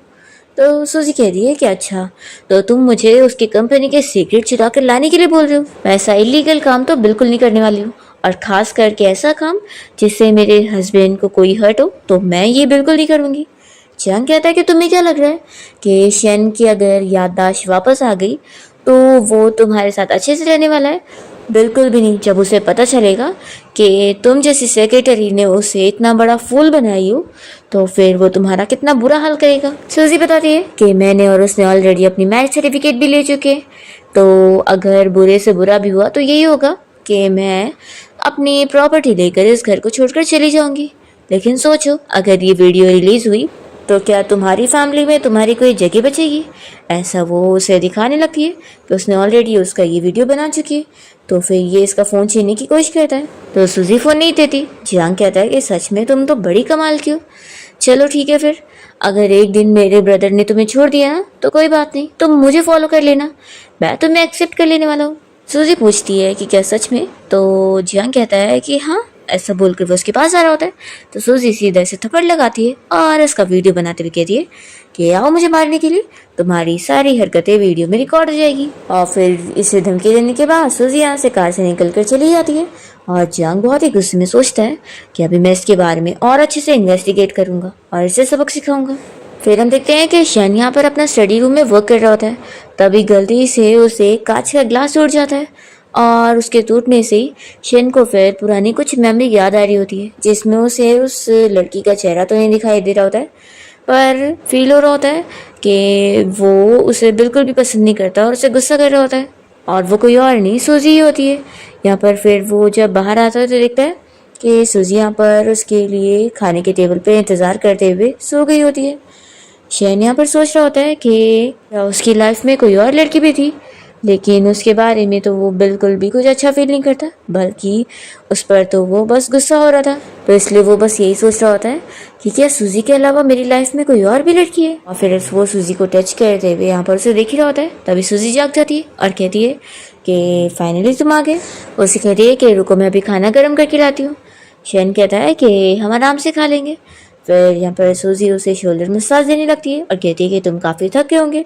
तो सूजी कह रही है कि अच्छा, तो तुम मुझे उसकी कंपनी के सीक्रेट चुरा कर लाने के लिए बोल रहे हो। मैं ऐसा इलीगल काम तो बिल्कुल नहीं करने वाली हूँ, और ख़ास करके ऐसा काम जिससे मेरे हस्बैंड को कोई हर्ट हो, तो मैं ये बिल्कुल नहीं करूँगी। जियांग कहता है कि तुम्हें क्या लग रहा है कि शेन की अगर याददाश्त वापस आ गई तो वो तुम्हारे साथ अच्छे से रहने वाला है? बिल्कुल भी नहीं। जब उसे पता चलेगा कि तुम जैसी सेक्रेटरी ने उसे इतना बड़ा फूल बनाई हो तो फिर वो तुम्हारा कितना बुरा हाल करेगा। सूजी बताती है कि मैंने और उसने ऑलरेडी अपनी मैरिज सर्टिफिकेट भी ले चुके हैं, तो अगर बुरे से बुरा भी हुआ तो यही होगा कि मैं अपनी प्रॉपर्टी लेकर इस घर को छोड़कर चली जाऊंगी। लेकिन सोचो, अगर ये वीडियो रिलीज हुई तो क्या तुम्हारी फैमिली में तुम्हारी कोई जगह बचेगी? ऐसा वो उसे दिखाने लगती है कि उसने ऑलरेडी उसका ये वीडियो बना चुकी है। तो फिर ये इसका फ़ोन छीनने की कोशिश करता है तो सूजी फ़ोन नहीं देती। जियांग कहता है कि सच में तुम तो बड़ी कमाल की हो। चलो ठीक है फिर, अगर एक दिन मेरे ब्रदर ने तुम्हें छोड़ दिया ना तो कोई बात नहीं, तुम मुझे फॉलो कर लेना, मैं तुम्हें एक्सेप्ट कर लेने वाला हूँ। सूजी पूछती है कि क्या सच में? तो जियांग कहता है कि हाँ। ऐसा बोलकर वो उसके पास आ रहा होता है तो सूजी सीधा से थप्पड़ लगाती है और इसका वीडियो बनाते हुए कहती है कि आओ मुझे मारने के लिए, तुम्हारी सारी हरकतें वीडियो में रिकॉर्ड हो जाएगी। और फिर इसे धमकी देने के बाद सूजी यहाँ से कार से निकल कर चली जाती है और जियांग बहुत ही गुस्से में सोचता है कि अभी मैं इसके बारे में और अच्छे से इन्वेस्टिगेट करूंगा और इसे सबक सिखाऊंगा। फिर हम देखते हैं कि शन यहाँ पर अपना स्टडी रूम में वर्क कर रहा होता है, तभी गलती से उसे कांच का ग्लास टूट जाता है और उसके टूटने से ही शन को फिर पुरानी कुछ मेमोरी याद आ रही होती है, जिसमें उसे उस लड़की का चेहरा तो नहीं दिखाई दे रहा होता है पर फील हो रहा होता है कि वो उसे बिल्कुल भी पसंद नहीं करता और उसे गुस्सा कर रहा होता है। और वो कोई और नहीं, सूजी ही होती है। यहाँ पर फिर वो जब बाहर आता है तो देखता है कि सूजी यहाँ पर उसके लिए खाने के टेबल पे इंतज़ार करते हुए सो गई होती है। शैन यहाँ पर सोच रहा होता है कि उसकी लाइफ में कोई और लड़की भी थी, लेकिन उसके बारे में तो वो बिल्कुल भी कुछ अच्छा फील नहीं करता, बल्कि उस पर तो वो बस गुस्सा हो रहा था। तो इसलिए वो बस यही सोच रहा होता है कि क्या सूजी के अलावा मेरी लाइफ में कोई और भी लड़की है। और फिर वो सूजी को टच करते हुए यहाँ पर उसे देख ही रहा होता है, तभी सूजी जाग जाती है और कहती है कि फाइनली तुम आ गए। उसे कहती है कि रुको मैं अभी खाना गर्म करके लाती हूँ। शैन कहता है कि हम आराम से खा लेंगे। फिर यहाँ पर सूजी उसे शोल्डर मसाज देने लगती है और कहती है कि तुम काफ़ी थक गए होंगे।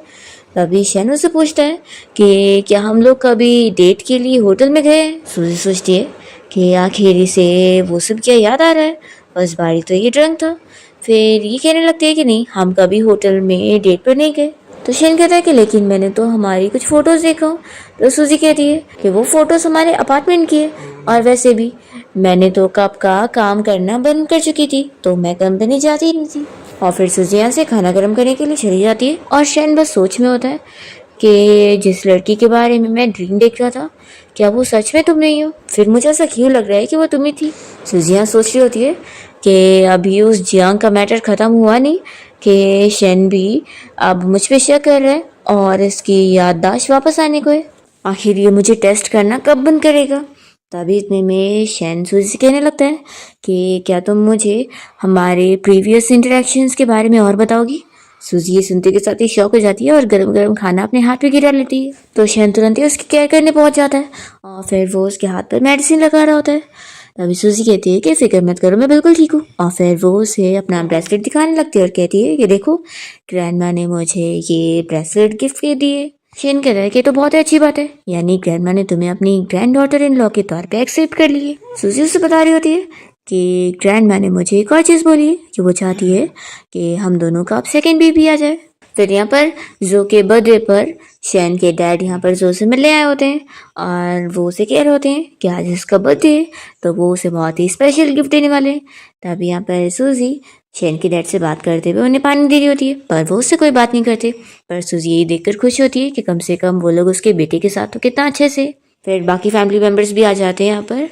तभी शैन उससे पूछता है कि क्या हम लोग कभी डेट के लिए होटल में गए? सूजी सोचती है कि आखिर से वो सब क्या याद आ रहा है, बस बारी तो ये ड्रंक था। फिर ये कहने लगती है कि नहीं, हम कभी होटल में डेट पर नहीं गए। तो शैन कहता है कि लेकिन मैंने तो हमारी कुछ फ़ोटोज़ देखा। तो सूजी कहती है कि वो फ़ोटोज़ हमारे अपार्टमेंट की है और वैसे भी मैंने तो कब का काम करना बंद कर चुकी थी, तो मैं कंपनी जाती ही नहीं थी। और फिर सूजी यहाँ से खाना गर्म करने के लिए चली जाती है और शैन बस सोच में होता है कि जिस लड़की के बारे में मैं ड्रीम देख रहा था, क्या वो सच में तुम नहीं हो? फिर मुझे ऐसा क्यों लग रहा है कि वो तुम ही थी। सूजी यहाँ सोच रही होती है कि अभी उस जियांग का मैटर ख़त्म हुआ नहीं कि शैन भी अब मुझ पे शक कर रहा है और इसकी याददाश्त वापस आने को है। आखिर ये मुझे टेस्ट करना कब बंद करेगा? तभी इतने में शैन सूजी से कहने लगता है कि क्या तुम मुझे हमारे प्रीवियस इंटरेक्शंस के बारे में और बताओगी? सूजी ये सुनते के साथ ही शॉक हो जाती है और गरम गरम खाना अपने हाथ पे गिरा लेती है। तो शैन तुरंत ही उसकी केयर करने पहुंच जाता है और फिर वो उसके हाथ पर मेडिसिन लगा रहा होता है। तभी सूजी कहती है कि फिक्र मत करो, मैं बिल्कुल ठीक हूँ। और फिर वो उसे अपना ब्रेसलेट दिखाने लगती है और कहती है कि देखो, ग्रैंडमा ने मुझे ये ब्रेसलेट गिफ्ट कर दिए। शेन कहता है कि तो बहुत ही अच्छी बात है, यानी ग्रैंडमा ने तुम्हें अपनी ग्रैंड डॉटर इन लॉ के तौर पे एक्सेप्ट कर लिए। सूजी उसे बता रही होती है कि ग्रैंडमा ने मुझे एक और चीज़ बोली है कि वो चाहती है कि हम दोनों का अब सेकेंड बेबी आ जाए। फिर यहाँ पर जो के बर्थडे पर शैन के डैड यहाँ पर जो से मिलने आए होते हैं और वो उसे कह रहे होते हैं कि आज उसका बर्थडे है तो वो उसे बहुत ही स्पेशल गिफ्ट देने वाले हैं। तभी यहाँ पर सूजी शैन के डैड से बात करते हुए उन्हें पानी दे रही होती है, पर वो उससे कोई बात नहीं करते। पर सूजी यही देखकर खुश होती है कि कम से कम वो लोग उसके बेटे के साथ तो कितना अच्छे से। फिर बाकी फैमिली मेम्बर्स भी आ जाते हैं यहाँ पर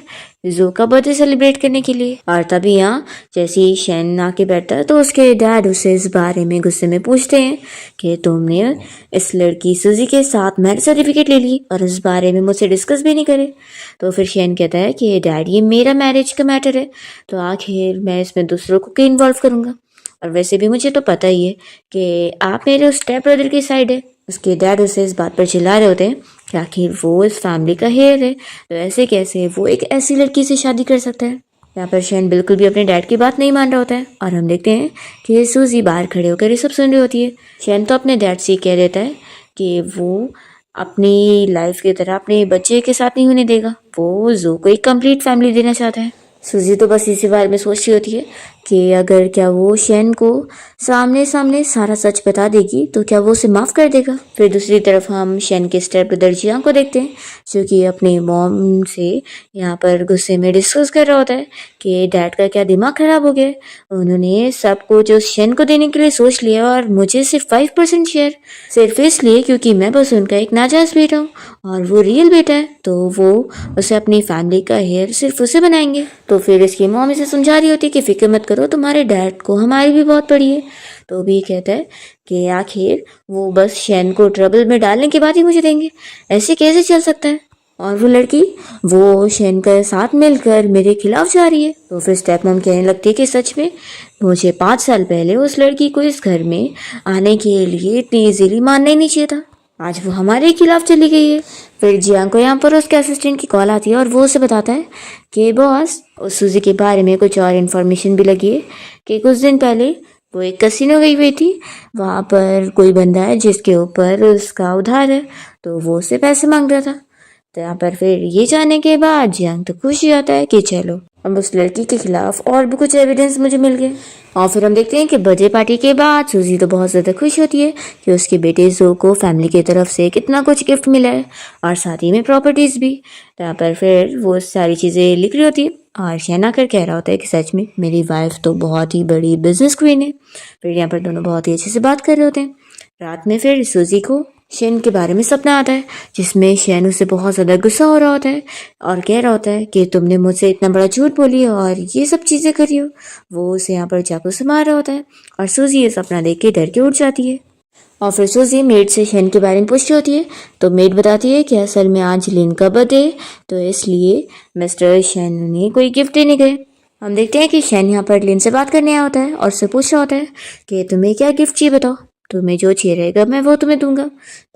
जो का बर्थडे सेलिब्रेट करने के लिए। और तभी यहाँ जैसे ही शैन आके बैठता है तो उसके डैड उसे इस बारे में गुस्से में पूछते हैं कि तुमने इस लड़की सूजी के साथ मैरिज सर्टिफिकेट ले ली और इस बारे में मुझसे डिस्कस भी नहीं करे। तो फिर शैन कहता है कि डैड ये मेरा मैरिज का मैटर है, तो आखिर मैं इसमें दूसरों को क्यों इन्वॉल्व करूँगा, और वैसे भी मुझे तो पता ही है कि आप मेरे उस स्टेप ब्रदर की साइड है। उसके डैड उसे इस बात पर चिल्ला रहे होते हैं कि आखिर वो इस फैमिली का हेयर है, तो ऐसे कैसे वो एक ऐसी लड़की से शादी कर सकता है। यहाँ पर शैन बिल्कुल भी अपने डैड की बात नहीं मान रहा होता है और हम देखते हैं कि सूजी बाहर खड़े होकर ये सब सुन रही होती है। शैन तो अपने डैड से कह देता है कि वो अपनी लाइफ की तरह अपने बच्चे के साथ नहीं होने देगा, वो जो को एक कंप्लीट फैमिली देना चाहता है। सूजी तो बस इसी बारे में सोच रही होती है कि अगर क्या वो शैन को सामने सामने सारा सच बता देगी तो क्या वो उसे माफ़ कर देगा। फिर दूसरी तरफ हम शैन के स्टेप ब्रदर जियांग को देखते हैं, जो कि अपनी मॉम से यहाँ पर गुस्से में डिस्कस कर रहा होता है कि डैड का क्या दिमाग खराब हो गया है। उन्होंने सब कुछ उस शैन को देने के लिए सोच लिया और मुझे सिर्फ 5% शेयर, सिर्फ इसलिए क्योंकि मैं बस उनका एक नाजायज़ बेटा हूँ और वो रियल बेटा है, तो वो उसे अपनी फैमिली का हेयर सिर्फ उसे बनाएंगे। तो फिर इसकी मॉम इसे समझा रही होती है कि फिक्र मत करो, तुम्हारे डैड को हमारी भी बहुत पड़ी है। तो भी कहता है कि आखिर वो बस शैन को ट्रबल में डालने के बाद ही मुझे देंगे, ऐसे कैसे चल सकता है। और वो लड़की वो शैन के साथ मिलकर मेरे खिलाफ जा रही है। तो फिर स्टेप मॉम कहने लगती है कि सच में मुझे 5 साल पहले उस लड़की को इस घर में आने के लिए इतनी इजीली मानना ही नहीं चाहिए था, आज वो हमारे खिलाफ चली गई है। फिर जियांग को यहाँ पर उसके असिस्टेंट की कॉल आती है और वो उसे बताता है कि बॉस, उस सूजी के बारे में कुछ और इन्फॉर्मेशन भी लगी है कि कुछ दिन पहले वो एक कैसीनो गई हुई थी, वहाँ पर कोई बंदा है जिसके ऊपर उसका उधार है, तो वो उससे पैसे मांग रहा था। तो यहाँ पर फिर ये जाने के बाद जियांग तो खुश ही होता है कि चलो अब उस लड़की के खिलाफ और भी कुछ एविडेंस मुझे मिल गए। और फिर हम देखते हैं कि बर्थडे पार्टी के बाद सूजी तो बहुत ज़्यादा खुश होती है कि उसके बेटे जो को फैमिली की तरफ से कितना कुछ गिफ्ट मिला है और साथ ही में प्रॉपर्टीज़ भी। तो यहाँ पर फिर वो सारी चीज़ें लिख रही होती है और शहना कर कह रहा होता है कि सच में मेरी वाइफ तो बहुत ही बड़ी बिजनेस क्वीन है। फिर यहाँ पर दोनों बहुत ही अच्छे से बात कर रहे होते हैं। रात में फिर सूजी को शैन के बारे में सपना आता है, जिसमें शैन उससे बहुत ज़्यादा गुस्सा हो रहा होता है और कह रहा होता है कि तुमने मुझसे इतना बड़ा झूठ बोली और ये सब चीज़ें करी हो। वो उसे यहाँ पर चाकू से मार रहा होता है और सूजी ये सपना देख के डर के उठ जाती है। और फिर सूजी मेड से शैन के बारे में पूछ रही होती है, तो मेड बताती है कि असल में आज लिन का बर्थडे, तो इसलिए मिस्टर शैन ने कोई गिफ्ट देने गए। हम देखते हैं कि शैन यहाँ पर लिन से बात करने आया होता है और उससे पूछ रहा होता है कि तुम्हें क्या गिफ्ट चाहिए बताओ, तुम्हें जो चाहिए रहेगा मैं वो तुम्हें दूंगा।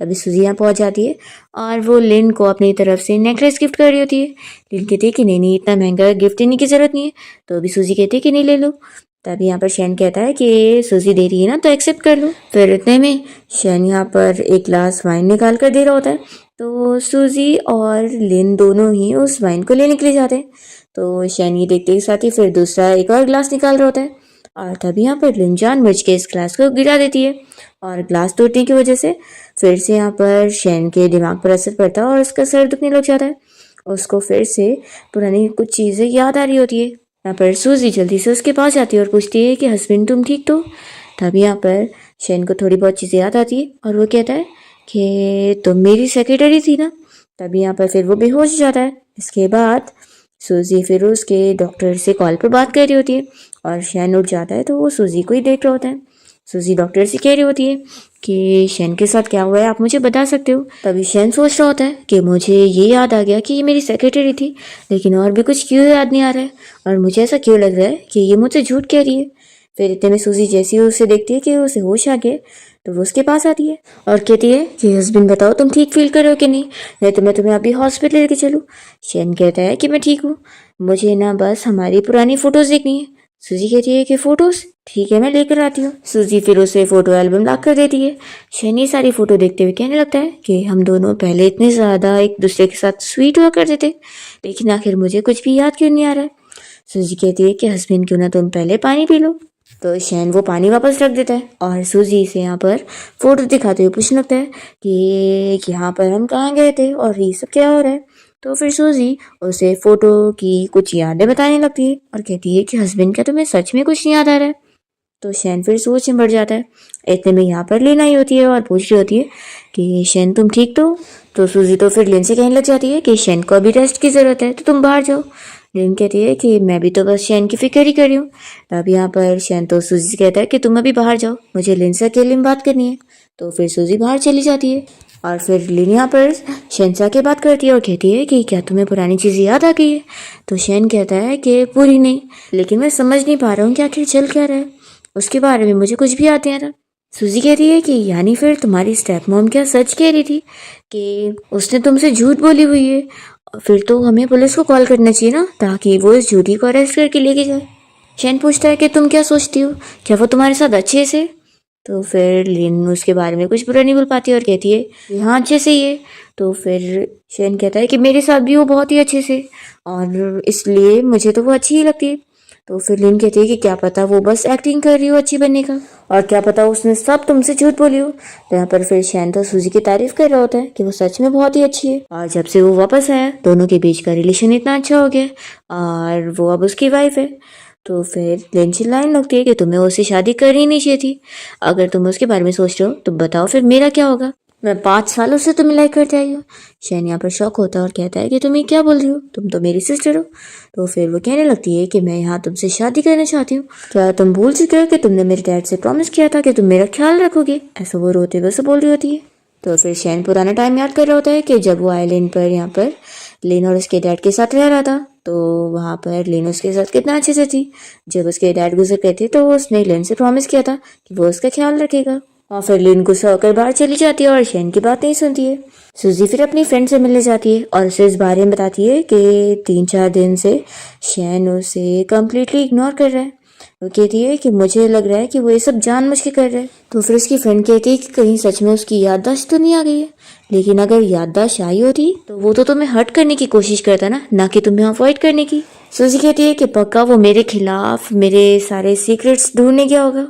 तभी सूजी यहाँ पहुँच जाती है और वो लिन को अपनी तरफ से नेकलेस गिफ्ट कर रही होती है। लिन कहती है कि नहीं नहीं, इतना महंगा गिफ्ट देने की ज़रूरत नहीं है। तो अभी सूजी कहती है कि नहीं ले लो। तभी यहाँ पर शैन कहता है कि सूजी दे रही है ना तो एक्सेप्ट कर लो। फिर इतने में शैन यहाँ पर एक ग्लास वाइन निकाल कर दे रहा होता है, तो सूजी और लिन दोनों ही उस वाइन को लेने के लिए जाते हैं। तो शैन ये देखते के साथ ही फिर दूसरा एक और ग्लास निकाल रहा होता है और तभी यहाँ पर लिन जानबूझ के इस ग्लास को गिरा देती है और ग्लास टूटने की वजह से फिर से यहाँ पर शैन के दिमाग पर असर पड़ता है और उसका सर दुखने लग जाता है। उसको फिर से पुरानी कुछ चीज़ें याद आ रही होती है। यहाँ पर सूजी जल्दी से उसके पास जाती है और पूछती है कि हस्बैंड तुम ठीक तो। तभी यहाँ पर शैन को थोड़ी बहुत चीज़ें याद आती है और वो कहता है कि तुम मेरी सेक्रेटरी थी ना। तभी यहाँ पर फिर वो बेहोश हो जाता है। इसके बाद सूजी फिर उसके डॉक्टर से कॉल पर बात कर रही होती है और शैन उठ जाता है, तो वो सूजी को ही देख रहा होता है। सूजी डॉक्टर से कह रही होती है कि शैन के साथ क्या हुआ है, आप मुझे बता सकते हो। तभी शैन सोच रहा होता है कि मुझे ये याद आ गया कि ये मेरी सेक्रेटरी थी, लेकिन और भी कुछ क्यों याद नहीं आ रहा है और मुझे ऐसा क्यों लग रहा है कि ये मुझसे झूठ कह रही है। फिर इतने में सूजी जैसे ही उसे देखती है कि उसे होश आ गया, तो वो उसके पास आती है और कहती है कि हस्बैंड बताओ तुम ठीक फील कर रहे हो कि नहीं तो मैं तुम्हें अभी हॉस्पिटल लेके चलूँ। शैन कहता है कि मैं ठीक हूँ, मुझे ना बस हमारी पुरानी फ़ोटोज़ देखनी है। सूजी कहती है कि फ़ोटोज़ ठीक है मैं लेकर आती हूँ। सूजी फिर उसे फ़ोटो एल्बम ला कर देती है। शैन ये सारी फ़ोटो देखते हुए कहने लगता है कि हम दोनों पहले इतने ज़्यादा एक दूसरे के साथ स्वीट हुआ करते थे, लेकिन आखिर मुझे कुछ भी याद क्यों नहीं आ रहा है। सूजी कहती है कि हस्बैंड क्यों ना तुम पहले पानी पी लो। तो शैन वो पानी वापस रख देता है और सूजी से यहाँ पर फ़ोटो दिखाते हुए पूछने लगता है कि यहाँ पर हम कहाँ गए थे और ये सब क्या हो रहा है। तो फिर सूजी उसे फ़ोटो की कुछ यादें बताने लगती है और कहती है कि हस्बैंड क्या तुम्हें सच में कुछ नहीं याद आ रहा है। तो शैन फिर सोच में बढ़ जाता है। इतने में यहाँ पर लिन आई होती है और पूछ रही होती है कि शैन तुम ठीक तो सूजी तो फिर लिन से कहने लग जाती है कि शैन को अभी रेस्ट की ज़रूरत है, तो तुम बाहर जाओ। लिन कहती है कि मैं भी तो बस शैन की फिक्र ही कर रही हूँ। तब यहाँ पर शैन तो सूजी से कहता है कि तुम अभी बाहर जाओ, मुझे लिन से अकेले में बात करनी है। तो फिर सूजी बाहर चली जाती है और फिर लिन यहाँ पर शैन से आके बात करती है और कहती है कि क्या तुम्हें पुरानी चीज़ें याद आ गई है। तो शैन कहता है कि पूरी नहीं, लेकिन मैं समझ नहीं पा रहा हूँ कि आखिर चल क्या रहा है, उसके बारे में मुझे कुछ भी याद नहीं आ रहा। सूजी कहती है कि यानी फिर तुम्हारी स्टेप मॉम क्या सच कह रही थी कि उसने तुमसे झूठ बोली हुई है, फिर तो हमें पुलिस को कॉल करना चाहिए ना, ताकि वो इस झूठी को अरेस्ट करके लेके जाए। शैन पूछता है कि तुम क्या सोचती हो, क्या वो तुम्हारे साथ अच्छे से। तो फिर लिन उसके बारे में कुछ बुरा नहीं बोल पाती और कहती है कि हाँ अच्छे से ही है। तो फिर शैन कहता है कि मेरे साथ भी वो बहुत ही अच्छे से और इसलिए मुझे तो वो अच्छी ही लगती है। तो फिर लिन कहती है कि क्या पता वो बस एक्टिंग कर रही हो अच्छी बनने का, और क्या पता उसने सब तुमसे झूठ बोली हो। तो यहाँ पर फिर शैन तो सूजी की तारीफ कर रहा होता है कि वो सच में बहुत ही अच्छी है, और जब से वो वापस आया दोनों के बीच का रिलेशन इतना अच्छा हो गया और वो अब उसकी वाइफ है। तो फिर लिन चिल्लाने लगती है कि तुम्हें उससे शादी करनी नहीं चाहिए थी। अगर तुम उसके बारे में सोच रहे हो तो बताओ फिर मेरा क्या होगा। मैं 5 सालों से तुम्हें लाइक करते आई हूँ। शैन यहाँ पर शौक होता है और कहता है कि तुम ये क्या बोल रही हो, तुम तो मेरी सिस्टर हो। तो फिर वो कहने लगती है कि मैं यहाँ तुमसे शादी करना चाहती हूँ। क्या तुम भूल चुके हो कि तुमने मेरे डैड से प्रॉमिस किया था कि तुम मेरा ख्याल रखोगे, ऐसा वो रोते हुए से बोल रही होती है। तो फिर शैन पुराना टाइम याद कर रहा होता है कि जब वो आइलैंड पर यहाँ पर लिन और उसके डैड के साथ रह रहा था, तो वहाँ पर लिन उसके साथ कितना अच्छे से थी। जब उसके डैड गुजर गए थे तो उसने लिन से प्रॉमिस किया था कि वो उसका ख्याल रखेगा, और फिर लिन गुस्सा होकर बाहर चली जाती है और शैन की बात नहीं सुनती है। सूजी फिर अपनी फ्रेंड से मिलने जाती है और उसे इस बारे में बताती है कि 3-4 दिन से शैन उसे कम्प्लीटली इग्नोर कर रहा है। वो कहती है कि मुझे लग रहा है कि वो ये सब जानबूझ के कर रहा है। तो फिर उसकी फ्रेंड कहती है कि कहीं सच में उसकी याददाश्त तो नहीं आ गई है, लेकिन अगर याददाश्त आई होती तो वो तो तुम्हें हर्ट करने की कोशिश करता ना कि तुम्हें अवॉइड करने की। सूजी कहती है कि पक्का वो मेरे खिलाफ मेरे सारे सीक्रेट्स ढूंढने गया होगा।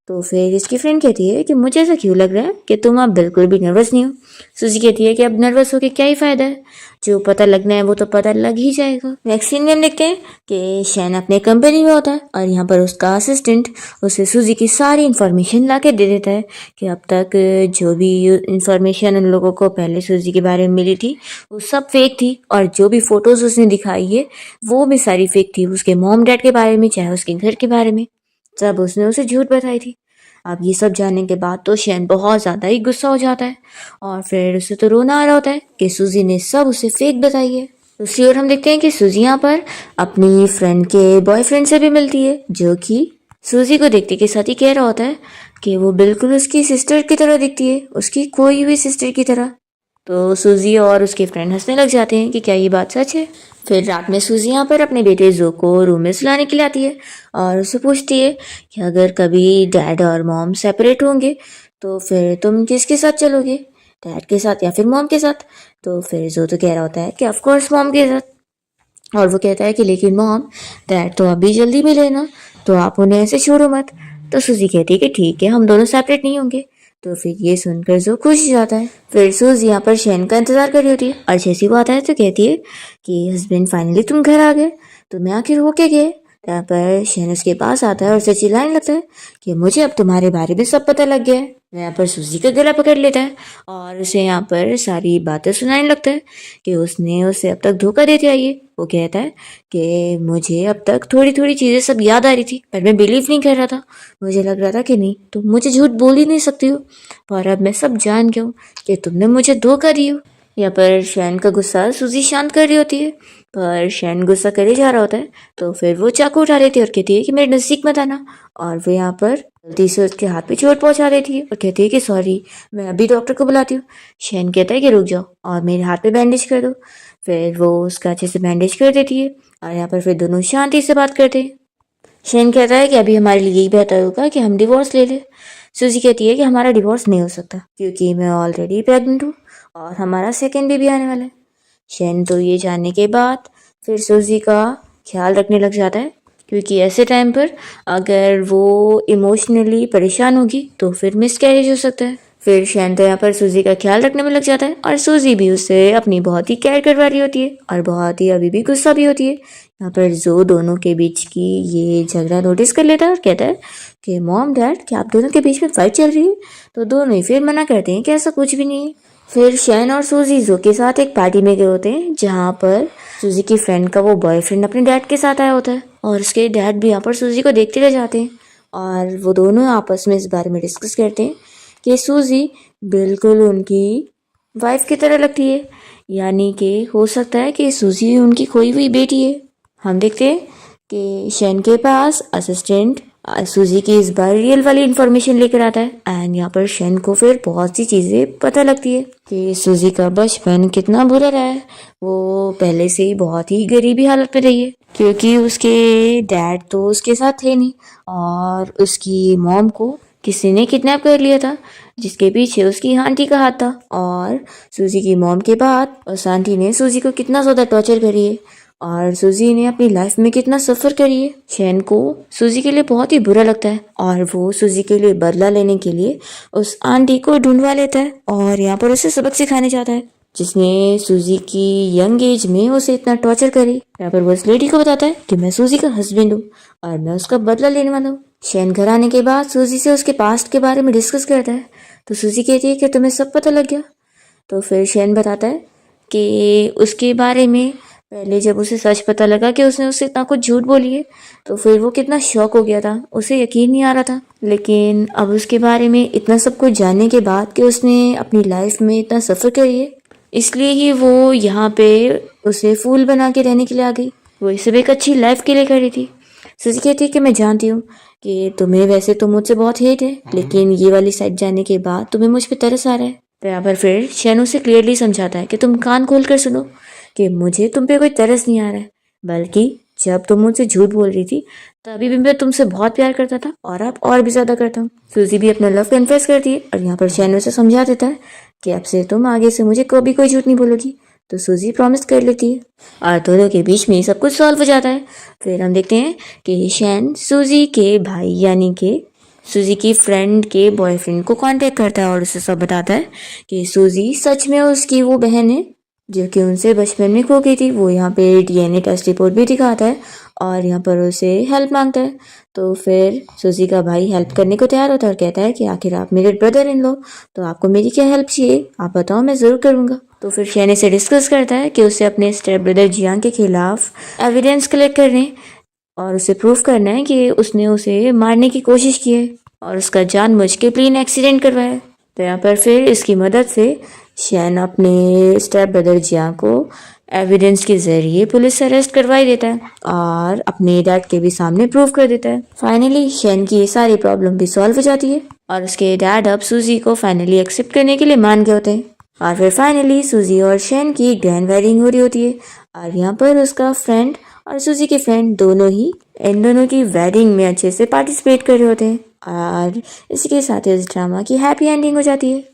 तो फिर इसकी फ्रेंड कहती है कि मुझे ऐसा क्यों लग रहा है कि तुम अब बिल्कुल भी नर्वस नहीं हो। सूजी कहती है कि अब नर्वस होके क्या ही फायदा है, जो पता लगना है वो तो पता लग ही जाएगा। नेक्स्ट सीन में हम देखते हैं कि शैन अपने कंपनी में होता है और यहाँ पर उसका असिस्टेंट उसे सूजी की सारी इन्फॉर्मेशन ला के दे देता है कि अब तक जो भी इन्फॉर्मेशन उन लोगों को पहले सूजी के बारे में मिली थी वो सब फेक थी, और जो भी फोटोज उसने दिखाई है वो भी सारी फेक थी। उसके मॉम डैड के बारे में चाहे उसके घर के बारे में, सब उसने उसे झूठ बताई थी। अब ये सब जानने के बाद तो शैन बहुत ज़्यादा ही गुस्सा हो जाता है और फिर उसे तो रोना आ रहा होता है कि सूजी ने सब उसे फेक बताई है। दूसरी ओर हम देखते हैं कि सूजी यहाँ पर अपनी फ्रेंड के बॉयफ्रेंड से भी मिलती है, जो कि सूजी को देखते के साथ ही कह रहा होता है कि वो बिल्कुल उसकी सिस्टर की तरह दिखती है, उसकी खोई हुई सिस्टर की तरह। तो सूजी और उसके फ्रेंड हंसने लग जाते हैं कि क्या ये बात सच है। फिर रात में सूजी यहाँ पर अपने बेटे जो को रूम में सुलाने के लिए आती है और उससे पूछती है कि अगर कभी डैड और मॉम सेपरेट होंगे तो फिर तुम किसके साथ चलोगे, डैड के साथ या फिर मॉम के साथ। तो फिर जो तो कह रहा होता है कि ऑफ कोर्स मॉम के साथ, और वो कहता है कि लेकिन मॉम डैड तो अभी जल्दी मिले ना, तो आप उन्हें ऐसे छोड़ो मत। तो सूजी कहती है कि ठीक है हम दोनों सेपरेट नहीं होंगे। तो फिर ये सुनकर जो खुश हो जाता है। फिर सूजी यहाँ पर शैन का इंतजार कर रही होती है और जैसे ही वो आता है तो कहती है कि हस्बैंड फाइनली तुम घर आ गए, तुम्हें आखिर हो के गए। यहाँ पर शैन उसके पास आता है और उसे चिल्लाने लगता है कि मुझे अब तुम्हारे बारे में सब पता लग गया है। यहाँ पर सूजी का गला पकड़ लेता है और उसे यहाँ पर सारी बातें सुनाने लगता है कि उसने उसे अब तक धोखा देते आई है। वो कहता है कि मुझे अब तक थोड़ी थोड़ी चीज़ें सब याद आ रही थी पर मैं बिलीव नहीं कर रहा था, मुझे लग रहा था कि नहीं तुम मुझे झूठ बोल ही नहीं सकती हो, पर अब मैं सब जान गया हूँ कि तुमने मुझे धोखा दी हो। यहाँ पर शैन का गुस्सा सूजी शांत कर रही होती है, पर शैन गुस्सा करे जा रहा होता है। तो फिर वो चाकू उठा लेती है और कहती है कि मेरे नज़दीक मत आना, और वो यहाँ पर गलती से उसके हाथ पे चोट पहुंचा देती है और कहती है कि सॉरी मैं अभी डॉक्टर को बुलाती हूँ। शैन कहता है कि रुक जाओ और मेरे हाथ पे बैंडेज कर दो। फिर वो उसका अच्छे से बैंडेज कर देती है और यहाँ पर फिर दोनों शांति से बात करते हैं। शैन कहता है कि अभी हमारे लिए यही बेहतर होगा कि हम डिवोर्स ले लें। सूजी कहती है कि हमारा डिवोर्स नहीं हो सकता क्योंकि मैं ऑलरेडी प्रेग्नेंट हूँ और हमारा सेकेंड बेबी आने वाला है। शैन तो ये जानने के बाद फिर सूजी का ख्याल रखने लग जाता है, क्योंकि ऐसे टाइम पर अगर वो इमोशनली परेशान होगी तो फिर मिसकैरेज हो सकता है। फिर शैन तो यहाँ पर सूजी का ख्याल रखने में लग जाता है और सूजी भी उससे अपनी बहुत ही केयर करवा रही होती है और बहुत ही अभी भी गुस्सा भी होती है। यहाँ पर जो दोनों के बीच की ये झगड़ा नोटिस कर लेता है और कहता है कि मॉम डैड क्या आप दोनों के बीच में फाइट चल रही है। तो दोनों ही फिर मना करते हैं कि ऐसा कुछ भी नहीं है। फिर शैन और सूजी जो के साथ एक पार्टी में गए होते हैं जहाँ पर सूजी की फ्रेंड का वो बॉयफ्रेंड अपने डैड के साथ आया होता है और उसके डैड भी यहाँ पर सूजी को देखते रह जाते हैं और वो दोनों आपस में इस बारे में डिस्कस करते हैं कि सूजी बिल्कुल उनकी वाइफ की तरह लगती है, यानी कि हो सकता है कि सूजी उनकी खोई हुई बेटी है। हम देखते हैं कि शैन के पास असिस्टेंट सूजी की इस बार रियल वाली इन्फॉर्मेशन लेकर आता है एंड यहाँ पर शैन को फिर बहुत सी चीज़ें पता लगती है कि सूजी का बचपन कितना बुरा रहा है। वो पहले से ही बहुत ही गरीबी हालत में रही है क्योंकि उसके डैड तो उसके साथ थे नहीं और उसकी मॉम को किसी ने किडनैप कर लिया था जिसके पीछे उसकी आंटी का हाथ था। और सूजी की मॉम के बाद उस आंटी ने सूजी को कितना ज़्यादा टॉर्चर करी है और सूजी ने अपनी लाइफ में कितना सफ़र करी है। शैन को सूजी के लिए बहुत ही बुरा लगता है और वो सूजी के लिए बदला लेने के लिए उस आंटी को ढूंढवा लेता है और यहाँ पर उसे सबक सिखाने जाता है जिसने सूजी की यंग एज में उसे इतना टॉर्चर करी। यहाँ पर वो उस लेडी को बताता है कि मैं सूजी का हस्बैंड हूँ और मैं उसका बदला लेने वाला हूँ। शैन घर आने के बाद सूजी से उसके पास्ट के बारे में डिस्कस करता है तो सूजी कहती है कि तुम्हें सब पता लग गया। तो फिर शैन बताता है कि उसके बारे में पहले जब उसे सच पता लगा कि उसने उससे इतना कुछ झूठ बोली है तो फिर वो कितना शॉक हो गया था, उसे यकीन नहीं आ रहा था। लेकिन अब उसके बारे में इतना सब कुछ जानने के बाद कि उसने अपनी लाइफ में इतना सफ़र करी है, इसलिए ही वो यहाँ पे उसे फूल बना के रहने के लिए आ गई। वो ये सब एक अच्छी लाइफ के लिए कर रही थी। सूजी कहती है कि मैं जानती हूँ कि तुम्हें वैसे तो मुझसे बहुत हेट है, लेकिन ये वाली साइड जानने के बाद तुम्हें मुझ पर तरस आ रहा है। तो यहाँ पर फिर शैन उसे क्लियरली समझाता है कि तुम कान खोल कर सुनो कि मुझे तुम पे कोई तरस नहीं आ रहा है, बल्कि जब तुम मुझसे झूठ बोल रही थी तभी भी मैं तुमसे बहुत प्यार करता था और अब और भी ज़्यादा करता हूँ। सूजी भी अपना लव कन्फेस करती है और यहाँ पर शैन उसे समझा देता है कि अब से तुम आगे से मुझे कभी कोई झूठ नहीं बोलोगी। तो सूजी प्रॉमिस कर लेती है और दोनों के बीच में सब कुछ सॉल्व हो जाता है। फिर हम देखते हैं कि शैन सूजी के भाई यानी कि सूजी की फ्रेंड के बॉयफ्रेंड को कांटेक्ट करता है और उसे सब बताता है कि सूजी सच में उसकी वो बहन है जो कि उनसे बचपन में खो गई थी। वो यहाँ पे डीएनए टेस्ट रिपोर्ट भी दिखाता है और यहाँ पर उसे हेल्प मांगता है। तो फिर सूजी का भाई हेल्प करने को तैयार होता है और कहता है कि आखिर आप मेरे ब्रदर इन लो, तो आपको मेरी क्या हेल्प चाहिए, आप बताओ, मैं ज़रूर करूँगा। तो फिर शैन से डिस्कस करता है कि उसे अपने स्टेप ब्रदर जियांग के खिलाफ एविडेंस कलेक्ट करने और उसे प्रूफ करना है कि उसने उसे मारने की कोशिश की है और उसका जानबूझ के प्लेन एक्सीडेंट करवाया है। तो यहाँ पर फिर इसकी मदद से शैन अपने स्टेप ब्रदर जियांग को एविडेंस के जरिए पुलिस से अरेस्ट करवा देता है और अपने डैड के भी सामने प्रूव कर देता है। फाइनली शैन की ये सारी प्रॉब्लम भी सॉल्व हो जाती है और उसके डैड अब सूजी को फाइनली एक्सेप्ट करने के लिए मान गए होते हैं। और फिर फाइनली सूजी और शैन की ग्रैंड वेडिंग हो रही होती है और यहाँ पर उसका फ्रेंड और सूजी के फ्रेंड दोनों ही इन दोनों की वेडिंग में अच्छे से पार्टिसिपेट कर रहे होते हैं और इसी के साथ इस ड्रामा की हैप्पी एंडिंग हो जाती है।